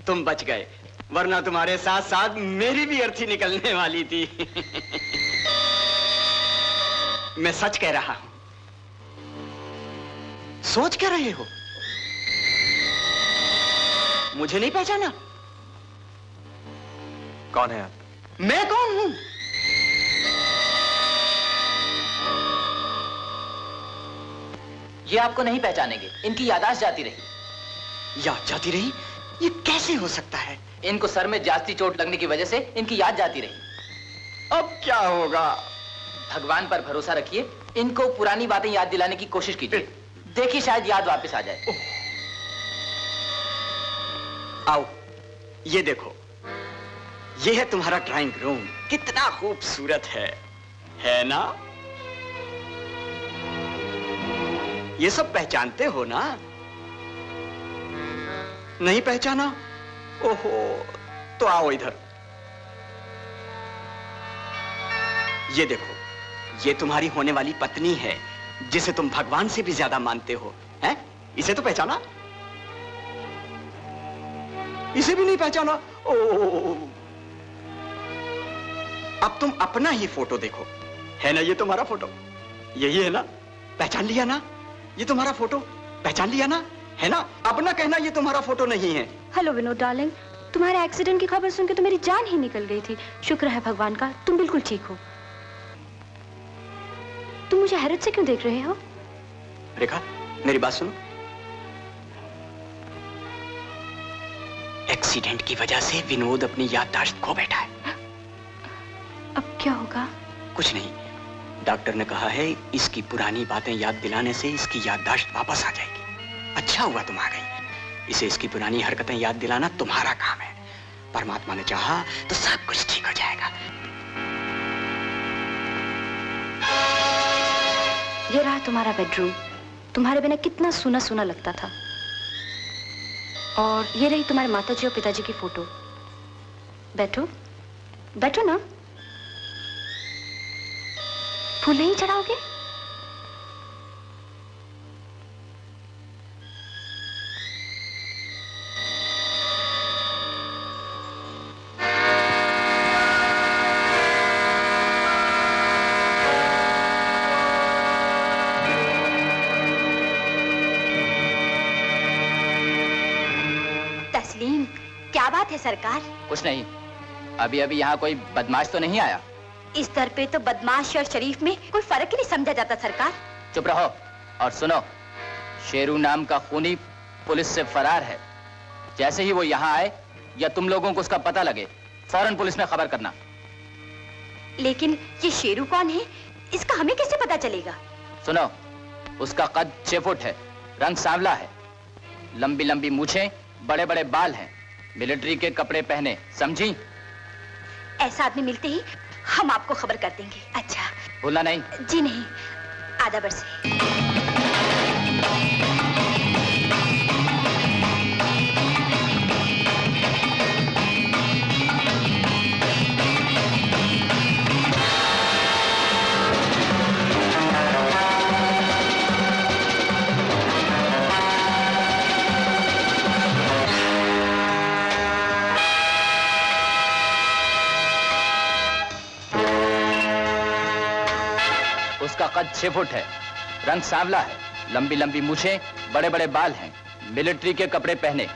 तुम बच गए, वरना तुम्हारे साथ साथ मेरी भी अर्थी निकलने वाली थी। मैं सच कह रहा हूं। सोच क्या रहे हो? मुझे नहीं पहचाना? कौन है आप? मैं कौन हूं? ये आपको नहीं पहचानेंगे। इनकी याददाश्त जाती रही। याद जाती रही? ये कैसे हो सकता है? इनको सर में जास्ती चोट लगने की वजह से इनकी याद जाती रही। अब क्या होगा? भगवान पर भरोसा रखिए, इनको पुरानी बातें याद दिलाने की कोशिश कीजिए। देखिए शायद याद वापस आ जाए। आओ, ये देखो, ये है तुम्हारा ड्राइंग रूम। कितना खूबसूरत है ना? ये सब पहचानते हो ना? नहीं पहचाना? ओहो, तो आओ इधर। ये देखो, ये तुम्हारी होने वाली पत्नी है, जिसे तुम भगवान से भी ज्यादा मानते हो। हैं? इसे तो पहचाना? इसे भी नहीं पहचाना? ओ, अब तुम अपना ही फोटो देखो। है ना ये तुम्हारा फोटो? यही है ना? पहचान लिया ना? ये तुम्हारा फोटो पहचान लिया ना? है ना? अब ना कहना ये तुम्हारा फोटो नहीं है। हेलो विनोद डार्लिंग, तुम्हारे एक्सीडेंट की खबर सुन के तो मेरी जान ही निकल गई थी। शुक्र है भगवान का, तुम बिल्कुल ठीक हो। तुम मुझे हैरत से क्यों देख रहे हो? रेखा, मेरी बात सुनो। एक्सीडेंट की वजह से विनोद अपनी याददाश्त खो बैठा है। अब क्या होगा? कुछ नहीं, डॉक्टर ने कहा है इसकी पुरानी बातें याद दिलाने से इसकी याददाश्त वापस आ जाएगी। अच्छा हुआ तुम आ गई। इसे इसकी पुरानी हरकतें याद दिलाना तुम्हारा काम है। परमात्मा ने चाहा तो सब कुछ ठीक हो जाएगा। ये रहा तुम्हारा बेडरूम। तुम्हारे बिना कितना सूना सूना लगता था। और ये रही तुम्हारे माताजी और पिताजी की फोटो। बैठो, बैठो ना। फूल नहीं चढ़ाओगे? तस्लीम, क्या बात है सरकार? कुछ नहीं, अभी अभी यहाँ कोई बदमाश तो नहीं आया? इस दर पे तो बदमाश और शरीफ में कोई फर्क ही नहीं समझा जाता सरकार। चुप रहो और सुनो, शेरू नाम का खूनी पुलिस से फरार है। जैसे ही वो यहाँ आए या तुम लोगों को उसका पता लगे, फौरन पुलिस में खबर करना। लेकिन ये शेरू कौन है, इसका हमें कैसे पता चलेगा? सुनो, उसका कद 6 फुट है, रंग सांवला है, लंबी लंबी मूछें, बड़े बड़े बाल हैं, मिलिट्री के कपड़े पहने, समझी? ऐसा आदमी मिलते ही हम आपको खबर कर देंगे। अच्छा, भूलना नहीं। जी नहीं, आधा बरसे। उसका कद 6 फुट है, रंग सांवला है, लंबी लंबी मूछें, बड़े बड़े बाल हैं, मिलिट्री के कपड़े पहने।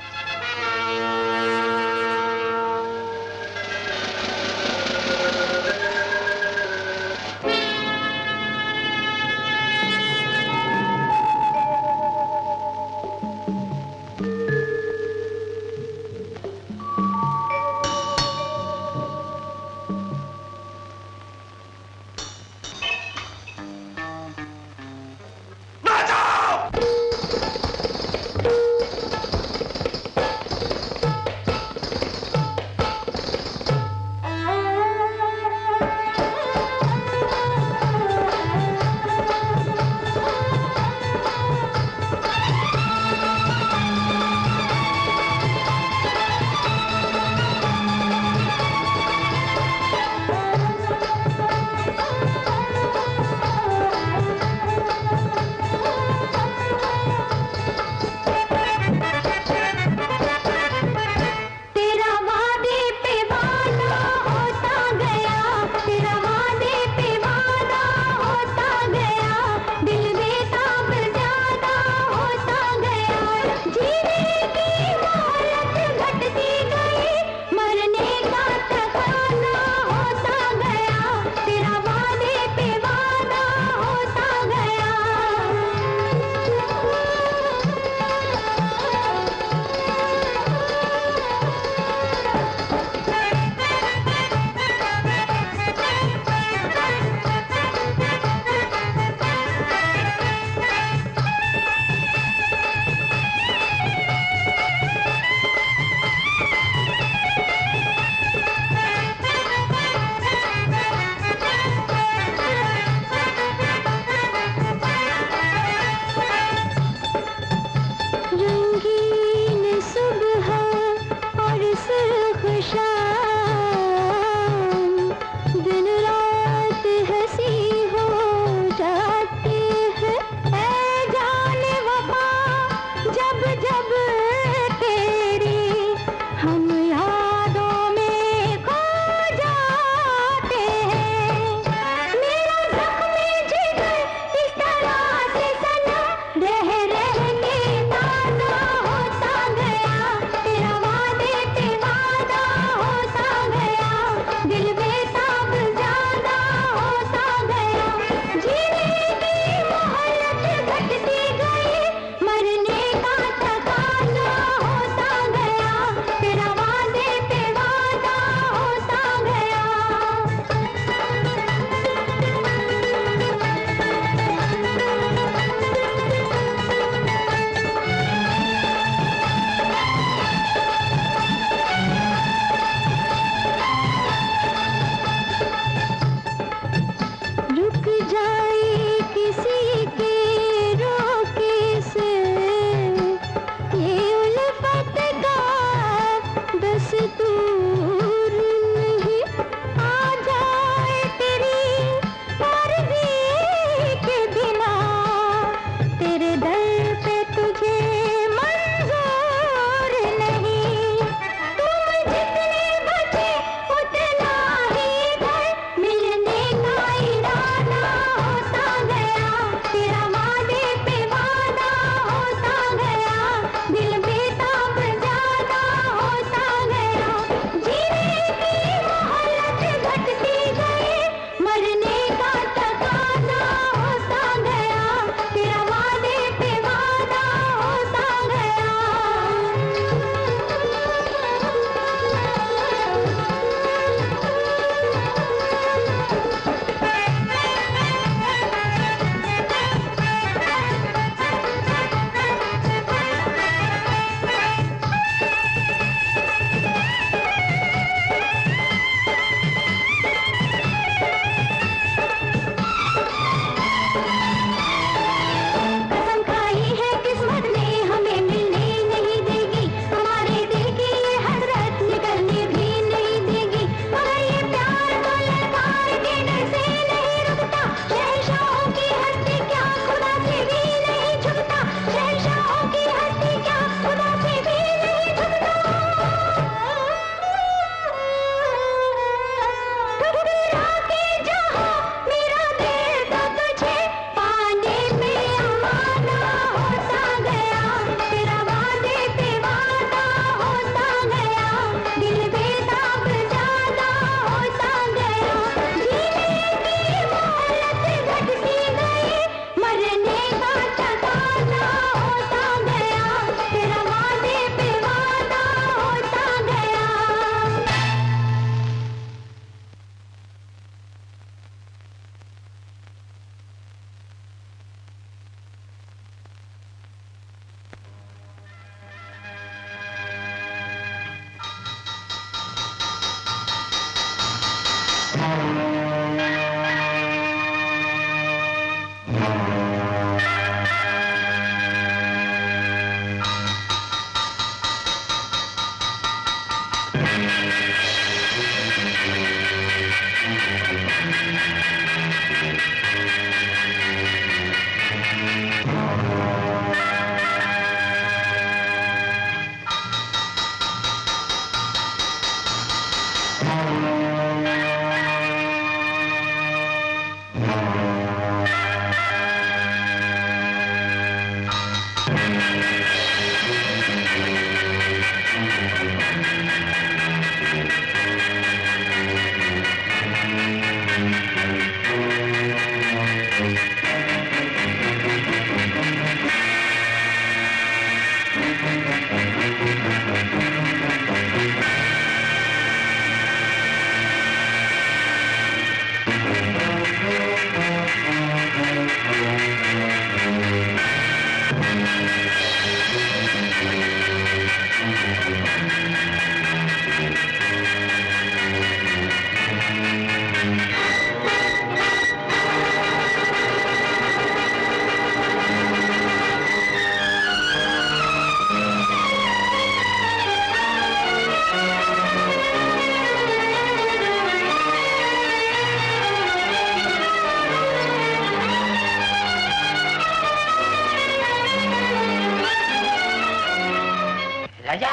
राजा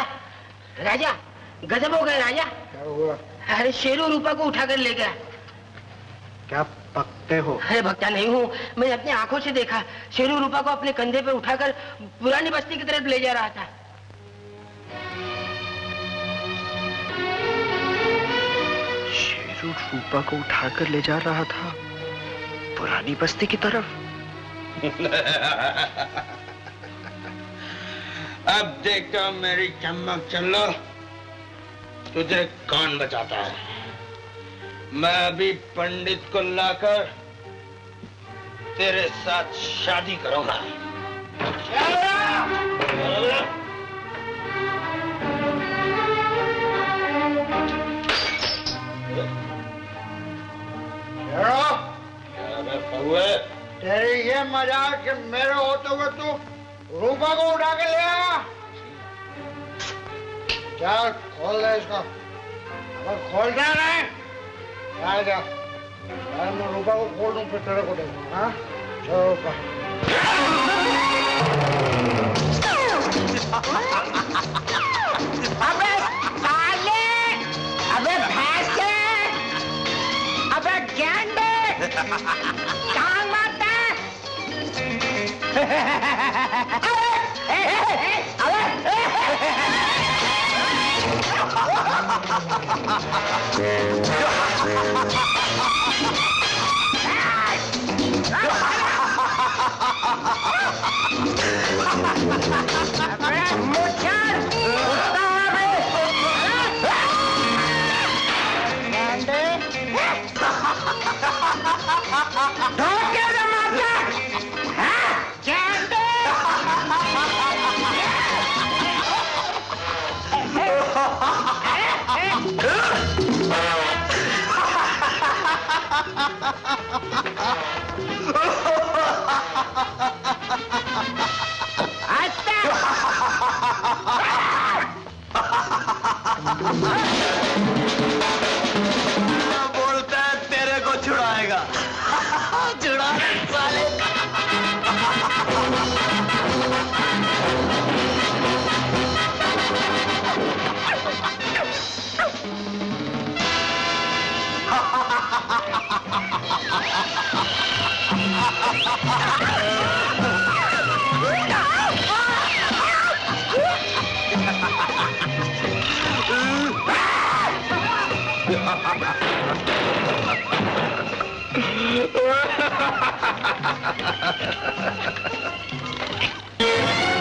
राजा गजब हो गया राजा। क्या हुआ? अरे शेरू रूपा को उठाकर ले गया। क्या पकते हो? अरे भक्ता नहीं हूँ, मैंने अपनी आंखों से देखा। शेरू रूपा को अपने कंधे पे उठाकर पुरानी बस्ती की तरफ ले जा रहा था। शेरू रूपा को उठाकर ले जा रहा था पुरानी बस्ती की तरफ। अब देखो मेरी चमक चलो, तुझे कौन बचाता है। मैं अभी पंडित को लाकर तेरे साथ शादी करूंगा। तेरी ये मजाक कि मेरे होते हुए तू रूपा को उठा के ले आया। चल खोल दे इसको। अगर खोलता नहीं जा, मैं रूपा को खोल दूं फिर तेरे को देखूंगा। हाँ चलो रूपा। अबे साले, अबे भैंसे, अबे गेंडे, टांग मारता है। बोलता है तेरे को छुड़ाएगा। छुड़ा साले।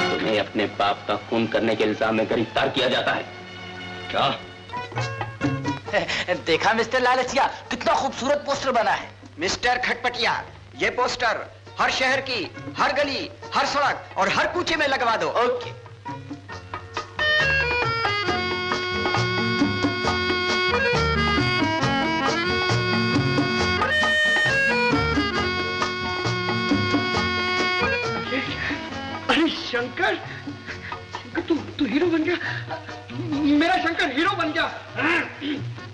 तुम्हें अपने बाप का खून करने के इल्जाम में गिरफ्तार किया जाता है। क्या? देखा मिस्टर लालचिया, कितना खूबसूरत पोस्टर बना है। मिस्टर खटपटिया, ये पोस्टर हर शहर की हर गली, हर सड़क और हर कूचे में लगवा दो। ओके। तू हीरो बन गया, मेरा शंकर हीरो बन गया।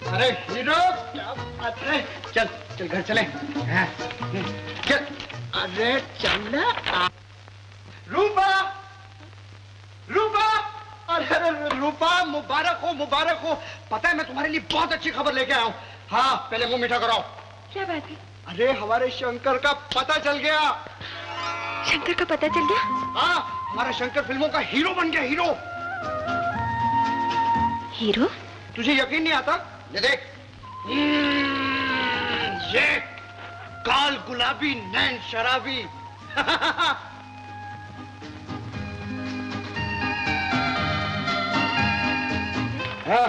अरे हीरो क्या बात है, चल चल घर चले। चल, अरे चल ना। रूपा, रूपा, अरे रूपा, मुबारक हो। पता है मैं तुम्हारे लिए बहुत अच्छी खबर लेके आया हूँ। हाँ पहले मुंह मीठा कराओ। क्या बात है? अरे हमारे शंकर का पता चल गया। शंकर का पता चल गया? हाँ, हमारा शंकर फिल्मों का हीरो बन गया, हीरो। हीरो? तुझे यकीन नहीं आता? ये देख, ये काल गुलाबी नैन शराबी। हाँ।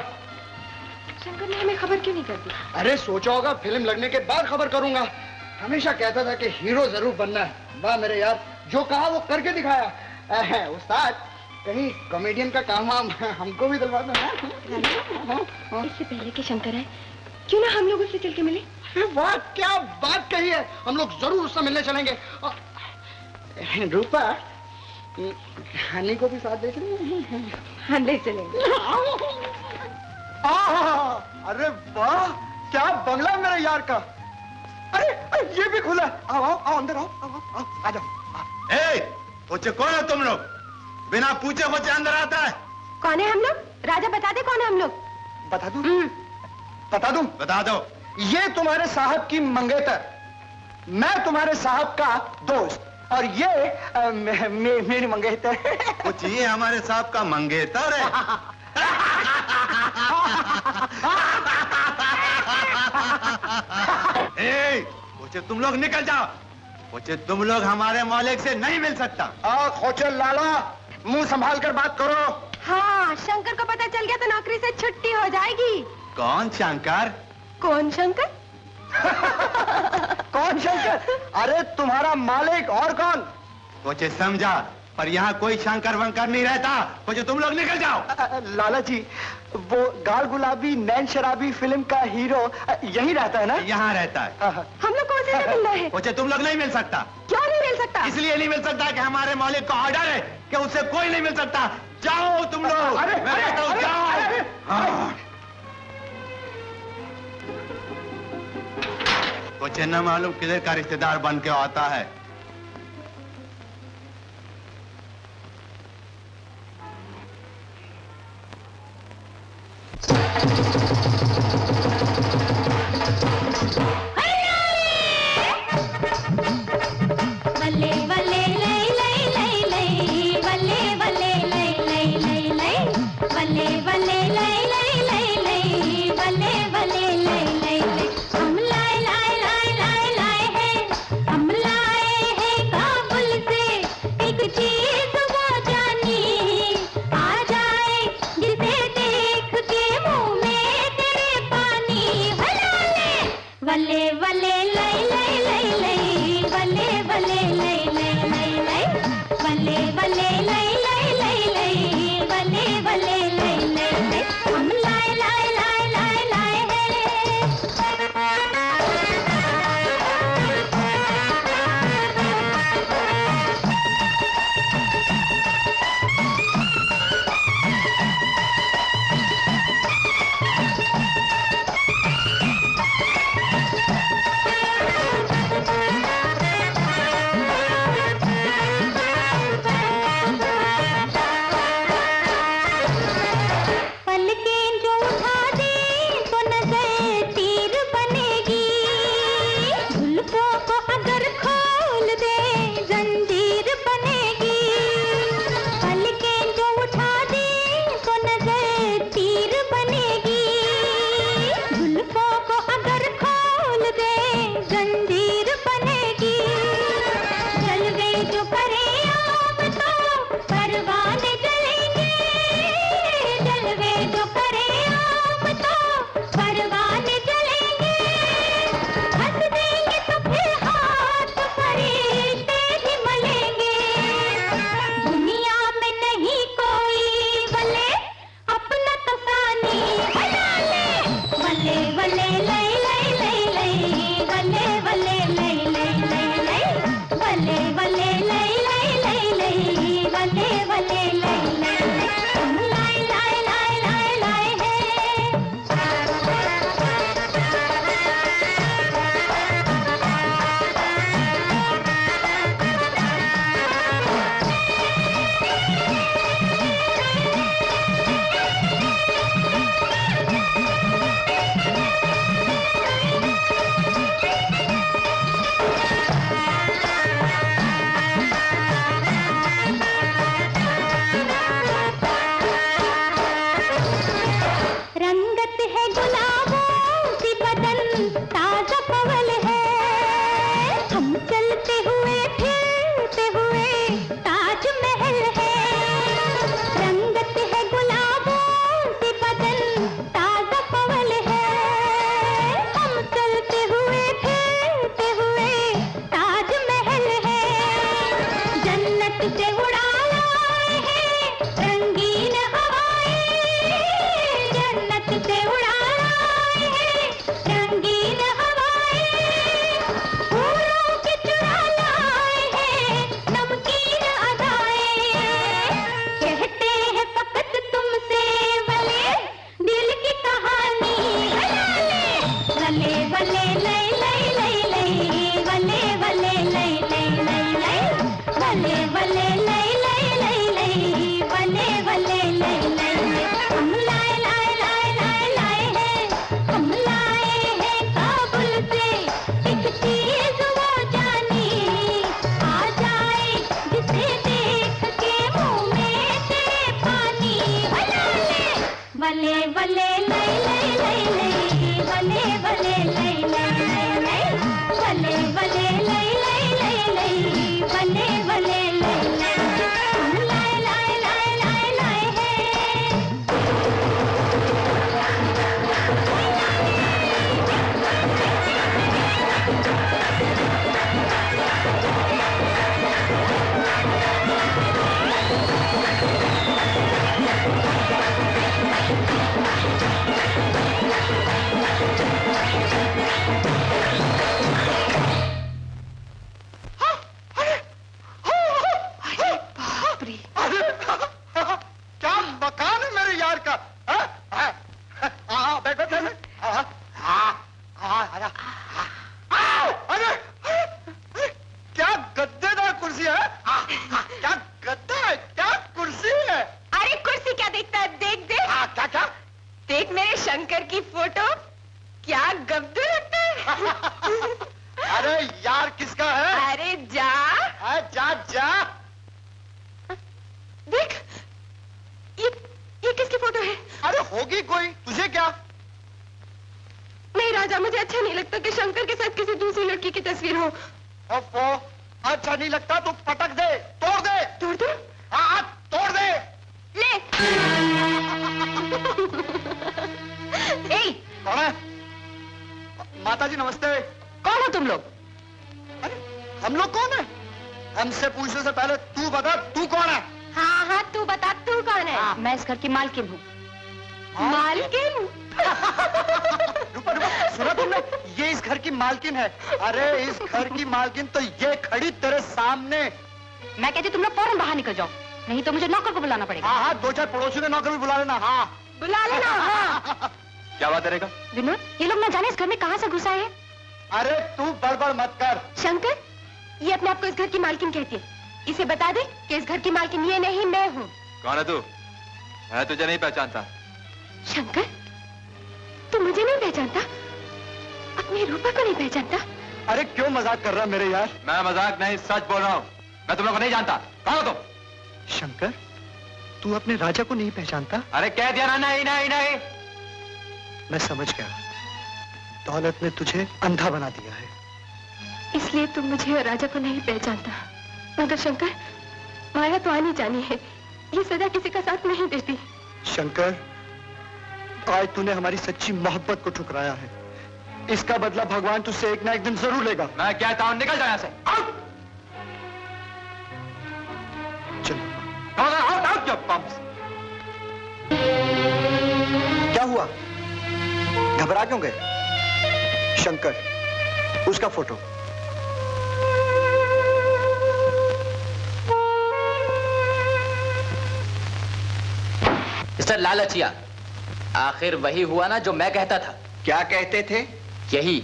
शंकर ने हमें खबर क्यों नहीं कर दी? अरे सोचा होगा फिल्म लगने के बाद खबर करूंगा। हमेशा कहता था कि हीरो जरूर बनना है। वाह मेरे यार, जो कहा वो करके दिखाया। उस्ताद, कहीं कॉमेडियन का काम हमको भी दिलवा दो ना। इससे पहले कि शंकर आए, क्यों ना हम लोग उससे चल के मिले? वाह क्या बात कही है, हम लोग जरूर उससे मिलने चलेंगे। रूपा, हनी को भी साथ देख रही है? हम ले चलेंगे। अरे वाह क्या बंगला है मेरे यार का। अरे ये भी खुला है। आओ अंदर आओ, आ जाओ। पूछे कौन है तुम लोग? बिना पूछे पूछे अंदर आता है। कौन है हम लोग? राजा बता दे कौन है हम लोग। बता दूं? बता दो। ये तुम्हारे साहब की मंगेतर, मैं तुम्हारे साहब का दोस्त, और ये मेरी मंगेतर। कुछ ये हमारे साहब का मंगेतर है। खोचे तुम लोग निकल जाओ। खोचे तुम लोग हमारे मालिक से नहीं मिल सकता। खोचे लाला, मुंह संभाल कर बात करो। हाँ, शंकर को पता चल गया तो नौकरी से छुट्टी हो जाएगी। कौन शंकर? कौन शंकर? कौन शंकर? अरे तुम्हारा मालिक, और कौन? खोचे समझा, पर यहाँ कोई शंकर वंकर नहीं रहता। खोचे तुम लोग निकल जाओ। लाला जी, वो गाल गुलाबी नैन शराबी फिल्म का हीरो यहीं रहता है ना? यहाँ रहता है। हम लोग कौन से मिलना है? खोचे तुम लोग नहीं मिल सकता। क्यों नहीं मिल सकता? इसलिए नहीं मिल सकता कि हमारे मालिक का ऑर्डर है कि उससे कोई नहीं मिल सकता। जाओ तुम लोग। मैं कहता हूँ जाओ। कुछ न मालूम किधर का रिश्तेदार बन के आता है। बल्ले बल्ले लई लई लई लई, बल्ले बल्ले लई लई लई लई, बल्ले बल्ले लई लई लई लई, बल्ले बल्ले लई लई लई। हम लाए लाए लाए लाए लाए हैं, हम लाए वले वले लई लई लई लई वले वले लई लई लई लई वले वले लई लई लई लई वले वले लई लई लाए लाए लाए लाए लाए क्या मकान है मेरे यार का? बैठ बैठ बैठ। अरे क्या गद्देदार कुर्सी है? क्या गद्दा है? क्या कुर्सी है? अरे कुर्सी क्या देखता है? देख देख। क्या क्या? देख मेरे शंकर की फोटो, क्या गब्दू लगता है। अरे यार किसका है? अरे जा जा जा। देख ये किसकी फोटो है? अरे होगी कोई, तुझे क्या? नहीं राजा, मुझे अच्छा नहीं लगता कि शंकर के साथ किसी दूसरी लड़की की तस्वीर हो। ओफो, अच्छा नहीं लगता तो पटक दे, तोड़ दे। तोड़ दो? हाँ तोड़ दे। ले। कौन है? माता जी नमस्ते। कौन हो तुम लोग? अरे हम लोग कौन है? हमसे पूछने से पहले तू बता, तू कौन है? हाँ हाँ तू बता, तू कौन है? मैं इस घर की मालकिन हूँ। मालकिन? रुपा रुपा, सुना तुमने? ये इस घर की मालकिन है। अरे इस घर की मालकिन तो ये खड़ी तेरे सामने। मैं कहती तुम लोग फौरन बाहर निकल जाओ, नहीं तो मुझे नौकर को बुलाना पड़ेगा। हाँ हाँ, दो चार पड़ोसियों के नौकर भी बुला लेना। हाँ बुला लेना। हाँ क्या बात है रेखा? विनोद, ये लोग न जाने इस घर में कहाँ से घुसा है। अरे तू बड़बड़ मत कर। शंकर, ये अपने आप को इस घर की मालकिन कहती है। इसे बता दे कि इस घर की मालकिन ये नहीं, मैं हूँ। कौन है तू? मैं तुझे नहीं पहचानता। शंकर, तू मुझे नहीं पहचानता? अपनी रूपा को नहीं पहचानता? अरे क्यों मजाक कर रहा मेरे यार? मैं मजाक नहीं, सच बोल रहा हूँ। मैं तुम लोग को नहीं जानता। कौन हो तुम? शंकर, तू अपने राजा को नहीं पहचानता? अरे कह दिया ना, नहीं नहीं नहीं। मैं समझ गया, दौलत ने तुझे अंधा बना दिया है। इसलिए तुम मुझे और राजा को नहीं पहचानता। मगर शंकर, माया तो आनी जानी है, ये सदा किसी का साथ नहीं देती। शंकर, आज तूने हमारी सच्ची मोहब्बत को ठुकराया है। इसका बदला भगवान तुझसे एक ना एक दिन जरूर लेगा। मैं कहता हूँ निकल जा यहाँ से। चलो। क्या हुआ? घबरा क्यों गए? शंकर, उसका फोटो। मिस्टर लालचिया, आखिर वही हुआ ना जो मैं कहता था। क्या कहते थे? यही,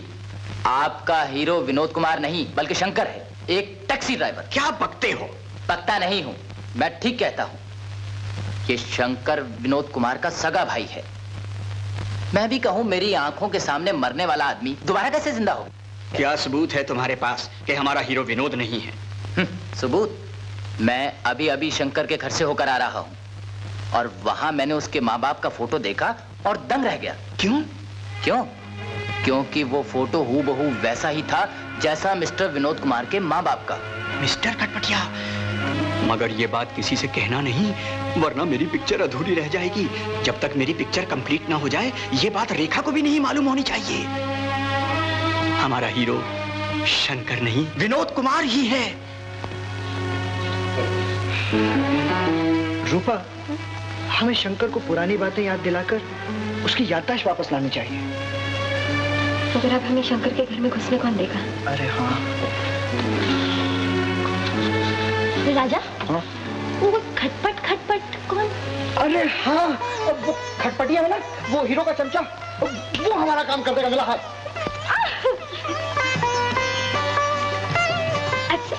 आपका हीरो विनोद कुमार नहीं बल्कि शंकर है, एक टैक्सी ड्राइवर। क्या बकते हो? बकता नहीं हूं, मैं ठीक कहता हूं। ये शंकर विनोद कुमार का सगा भाई है। मैं भी कहूं, मेरी आंखों के सामने मरने वाला आदमी दोबारा कैसे जिंदा हो? क्या सबूत है तुम्हारे पास कि हमारा हीरो विनोद नहीं है? सबूत? मैं अभी अभी शंकर के घर से होकर आ रहा हूं और वहां मैंने उसके माँ बाप का फोटो देखा और दंग रह गया। क्यों? क्यों? क्योंकि वो फोटो हूबहू वैसा ही था जैसा मिस्टर विनोद कुमार के माँ बाप का। मिस्टर खटपटिया, मगर ये बात किसी से कहना नहीं, वरना मेरी पिक्चर अधूरी रह जाएगी। जब तक मेरी पिक्चर कंप्लीट ना हो जाए, ये बात रेखा को भी नहीं मालूम होनी चाहिए। हमारा हीरो शंकर नहीं, विनोद कुमार ही है। रूपा, हमें शंकर को पुरानी बातें याद दिलाकर उसकी याददाश्त वापस लानी चाहिए। मगर अब हमें शंकर के घर में घुसने कौन देगा? अरे हाँ। राजा? हाँ? वो खटपट खटपट कौन? अरे हाँ, वो खटपटिया है ना, वो हीरो का चमचा, वो हमारा काम कर देगा। मिला हाथ। अच्छा।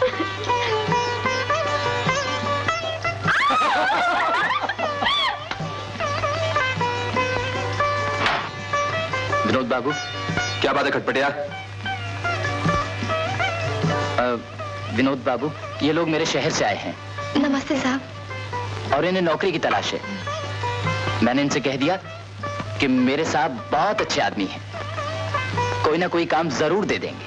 विनोद बाबू, क्या बात है खटपटिया? विनोद बाबू, ये लोग मेरे शहर से आए हैं। नमस्ते साहब। और इन्हें नौकरी की तलाश है। मैंने इनसे कह दिया कि मेरे साहब बहुत अच्छे आदमी हैं, कोई ना कोई काम जरूर दे देंगे।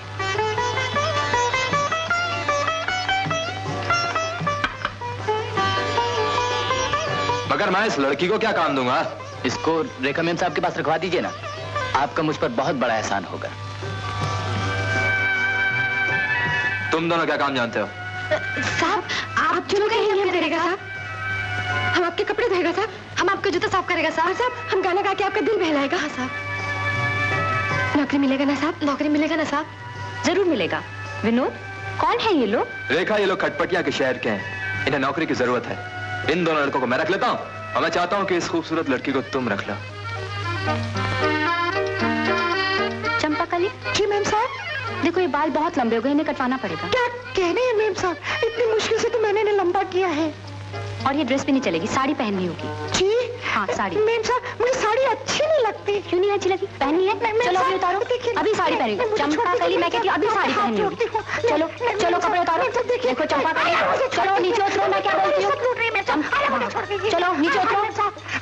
मगर मैं इस लड़की को क्या काम दूंगा? इसको रेखा मैम साहब के पास रखवा दीजिए ना, आपका मुझ पर बहुत बड़ा एहसान होगा। तुम दोनों क्या काम जानते हो? साहब आप चलो कहीं हम करेगा साहब, हम आपके कपड़े धोएगा साहब, हम आपका जूता साफ करेगा साहब, हम गाना गा के आपका दिल बहलाएगा। हाँ साहब। नौकरी मिलेगा ना साहब? नौकरी मिलेगा ना साहब? जरूर मिलेगा। विनोद, कौन है ये लोग? रेखा, ये लोग खटपटिया के शहर के हैं, इन्हें नौकरी की जरूरत है। इन दोनों लड़कों को मैं रख लेता हूँ और मैं चाहता हूँ कि इस खूबसूरत लड़की को तुम रख लो। चंपाकली। जी मैम साहब। देखो ये बाल बहुत लंबे हो गए, इन्हें कटवाना पड़ेगा। क्या कह रहे हैं मैम साहब? इतनी मुश्किल से तो मैंने इन्हें लंबा किया है। और ये ड्रेस भी नहीं चलेगी, साड़ी पहननी होगी। जी हाँ साड़ी। मैम साहब मुझे साड़ी अच्छी नहीं लगती। क्यों नहीं अच्छी लगी? पहननी है? चलो अभी उतारो, अभी साड़ी पहनेगी। चंपाकली मैं कहती हूँ अभी साड़ी पहननी होगी। चलो चलो कपड़े उतारो। देखो चंपाकली, चलो नीचे उतरो, मैं क्या बोलती हूँ। चलो नीचे उतरो,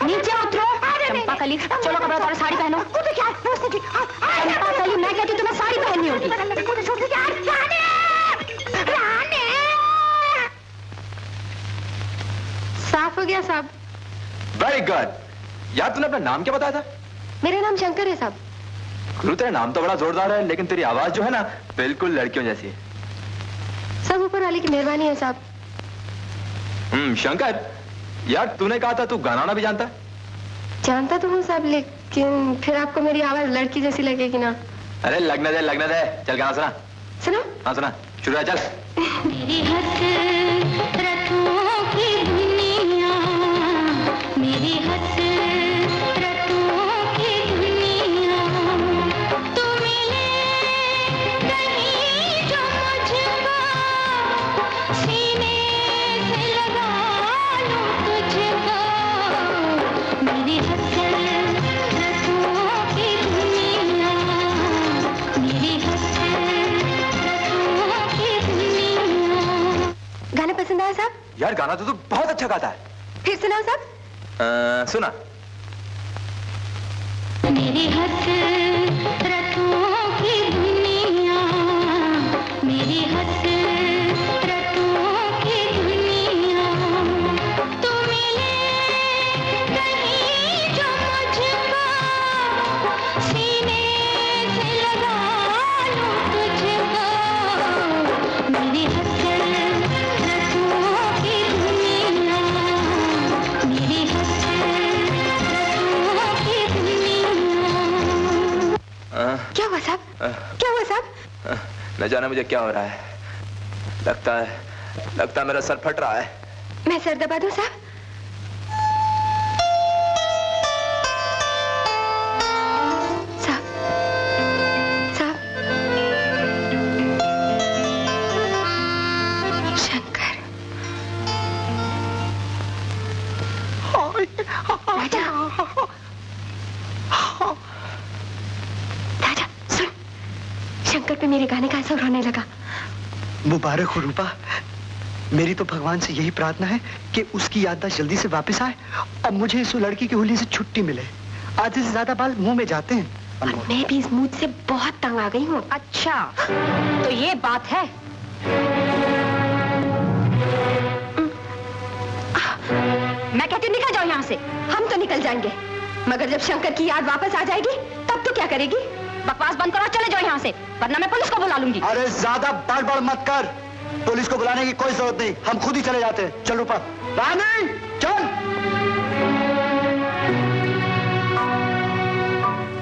नीचे उतरो। चंपाकली चलो कपड़े उतारो, साड़ी पहनो। चंपाकली मैं कहती हूँ तुम्हें साड़ी पहननी होगी। साफ हो गया साहब। Very good. यार तूने अपना नाम क्या बताया था? मेरा नाम शंकर है साहब। गुरु तेरा नाम तो बड़ा जोरदार है, लेकिन तेरी आवाज जो है ना बिल्कुल लड़कियों जैसी है। सब ऊपर वाले की मेहरबानी है साहब। शंकर, यार तूने कहा था तू गाना भी जानता है? जानता तो हूँ साहब, लेकिन फिर आपको मेरी आवाज लड़की जैसी लगेगी ना। अरे लगने दे, चल गाना सुना। सुनो? हाँ सुना, शुरू है, चल। मेरी हसरतों की दुनिया, मेरी हसरतों की दुनिया, तू मिले कहीं जो मुझको, सीने से लगा लूं तुझको। मेरी हसरतों की दुनिया, मेरी हसरतों की दुनिया। गाना पसंद आया साहब? यार गाना तो तू बहुत अच्छा गाता है। फिर सुनाओ साहब। सुना। मेरी हसरतों की दुनिया, मेरी हसरतों की दुनिया, तू मिले कहीं जो मुझको, सीने से लगा लूं तुझको। मेरी हसरतों की दुनिया, मेरी क्या हुआ साहब? क्या हुआ साहब? न जाने मुझे क्या हो रहा है। लगता है मेरा सर फट रहा है। मैं सर दबा दूं साहब? साहब साहब शंकर। राजा राजा सुन, शंकर पे मेरे गाने का असर होने लगा। मुबारक हो रूपा। मेरी तो भगवान से यही प्रार्थना है कि उसकी याददाश्त जल्दी से वापस आए और मुझे इस लड़की की उंगली से छुट्टी मिले। आधे से ज्यादा बाल मुंह में जाते हैं। और मैं भी इस मूड से बहुत तंग आ गई हूँ। अच्छा तो ये बात है। मैं कहती हूँ निकल जाओ यहाँ से। हम तो निकल जाएंगे, मगर जब शंकर की याद वापस आ जाएगी तब तो क्या करेगी? बकवास बंद करो, चले जाओ यहाँ से, वरना मैं पुलिस को बुला लूंगी। अरे ज्यादा बड़बड़ मत कर, पुलिस को बुलाने की कोई जरूरत नहीं, हम खुद ही चले जाते हैं। चल रूपा। रानी चल।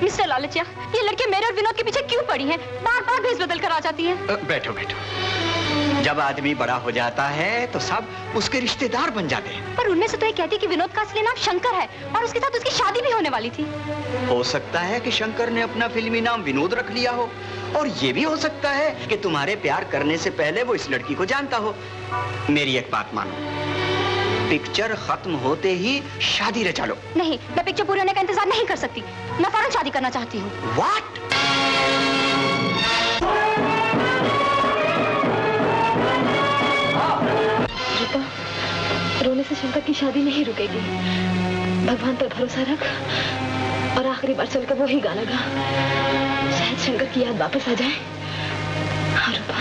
मिस्टर लालचिया, ये लड़के मेरे और विनोद के पीछे क्यों पड़ी हैं? बार-बार भेस बदल कर आ जाती हैं। बैठो बैठो। जब आदमी बड़ा हो जाता है तो सब उसके रिश्तेदार बन जाते हैं। पर उनमें से तो ये कहती कि विनोद का असली नाम शंकर है और उसके साथ उसकी शादी भी होने वाली थी। हो सकता है कि शंकर ने अपना फिल्मी नाम विनोद रख लिया हो, और ये भी हो सकता है कि तुम्हारे प्यार करने से पहले वो इस लड़की को जानता हो। मेरी एक बात मानो, पिक्चर खत्म होते ही शादी रचा लो। नहीं, मैं पिक्चर पूरे होने का इंतजार नहीं कर सकती। मैं फौरन शादी करना चाहती हूँ। What? रूपा, रोने से शंकर की शादी नहीं रुकेगी। भगवान पर भरोसा रख। और आखिरी बार चलकर वही गाना गा, शायद शंकर की याद वापस आ जाए। हाँ रूपा।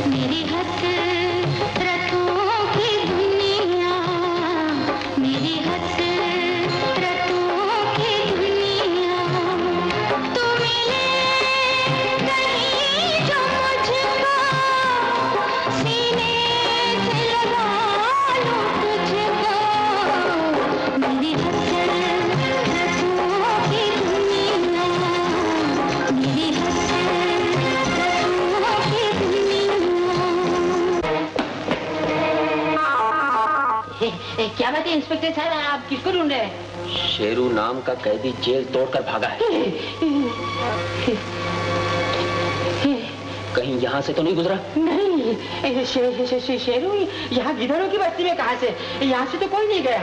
मेरी हसरतों की दुनिया, मेरी हसरतों की दुनिया, तू मिले कहीं जो मुझको, सीने से लगा लूं तुझको। मेरी हसरतों की दुनिया, मेरी हसरतों की दुनिया। क्या बात है इंस्पेक्टर साहब, आप किसको ढूंढ रहे हैं? शेरू नाम का कैदी जेल तोड़कर भागा है। कहीं यहाँ से तो नहीं गुजरा? नहीं, शेरू यहाँ गिद्धरों की बस्ती में कहाँ से? यहाँ से तो कोई नहीं गया।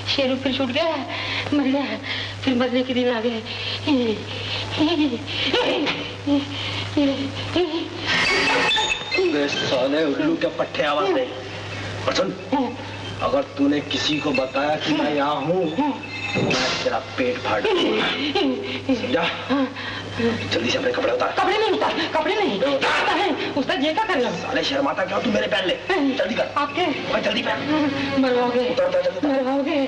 शेरू फिर छूट गया, मर गया, फिर मरने के दिन आ गए। साले उल्लू के पट्टे आवाज दे। और सुन, अगर तूने किसी को बताया कि मैं यहाँ हूँ तो मैं तेरा पेट फाड़ दूंगा, समझा? जल्दी से अपने कपड़े उतार। कपड़े नहीं उतार, कपड़े नहीं उतारता है, उसका ये क्या करना? साले शर्माता क्यों? तू मेरे पहन ले, जल्दी कर। आपके जल्दी पहन। मरवाओगे, जल्दी मरवाओगे।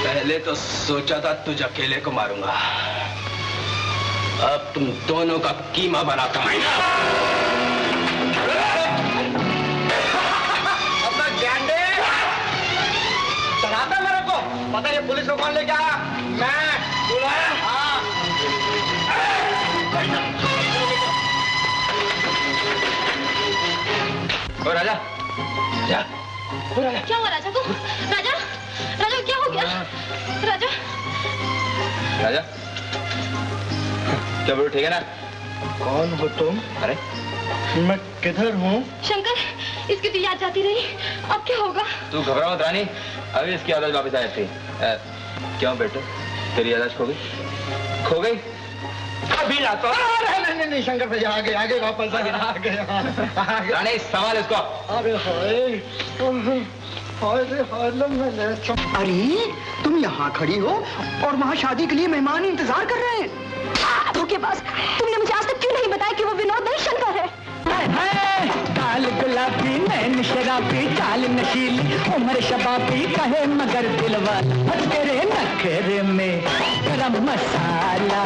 पहले तो सोचा था तुझ अकेले को मारूंगा, अब तुम दोनों का कीमा बना कमाएंगा। अपना ज्ञान दे, डराता मेरे को, पता है पुलिस को कौन लेके आया? मैं बुलाया। हाँ ओ राजा, क्या हुआ राजा को? राजा, राजा क्या हो गया? राजा, राजा क्या बोलो, ठीक है ना? कौन हो तुम? अरे मैं किधर हूँ? शंकर, इसकी तो याद जाती रही, अब क्या होगा? तू घबरा मत रानी, अभी इसकी याद वापस आ जाती। क्यों बेटे, तेरी याद खो गई? खो गई? अभी लाता हूँ। नहीं शंकर भैया आगे वापस आगे। रानी संभाल इसको। अरे तुम यहाँ खड़ी हो और वहाँ शादी के लिए मेहमान इंतजार कर रहे हैं। धोखेबाज, तुमने मुझे आज तक क्यों नहीं बताया कि वो विनोद नहीं शंकर है? काल गुलाबी नैन शराबी चाल नशीली उम्र शबाबी कहे मगर दिलवाला तेरे नखरे में गरम मसाला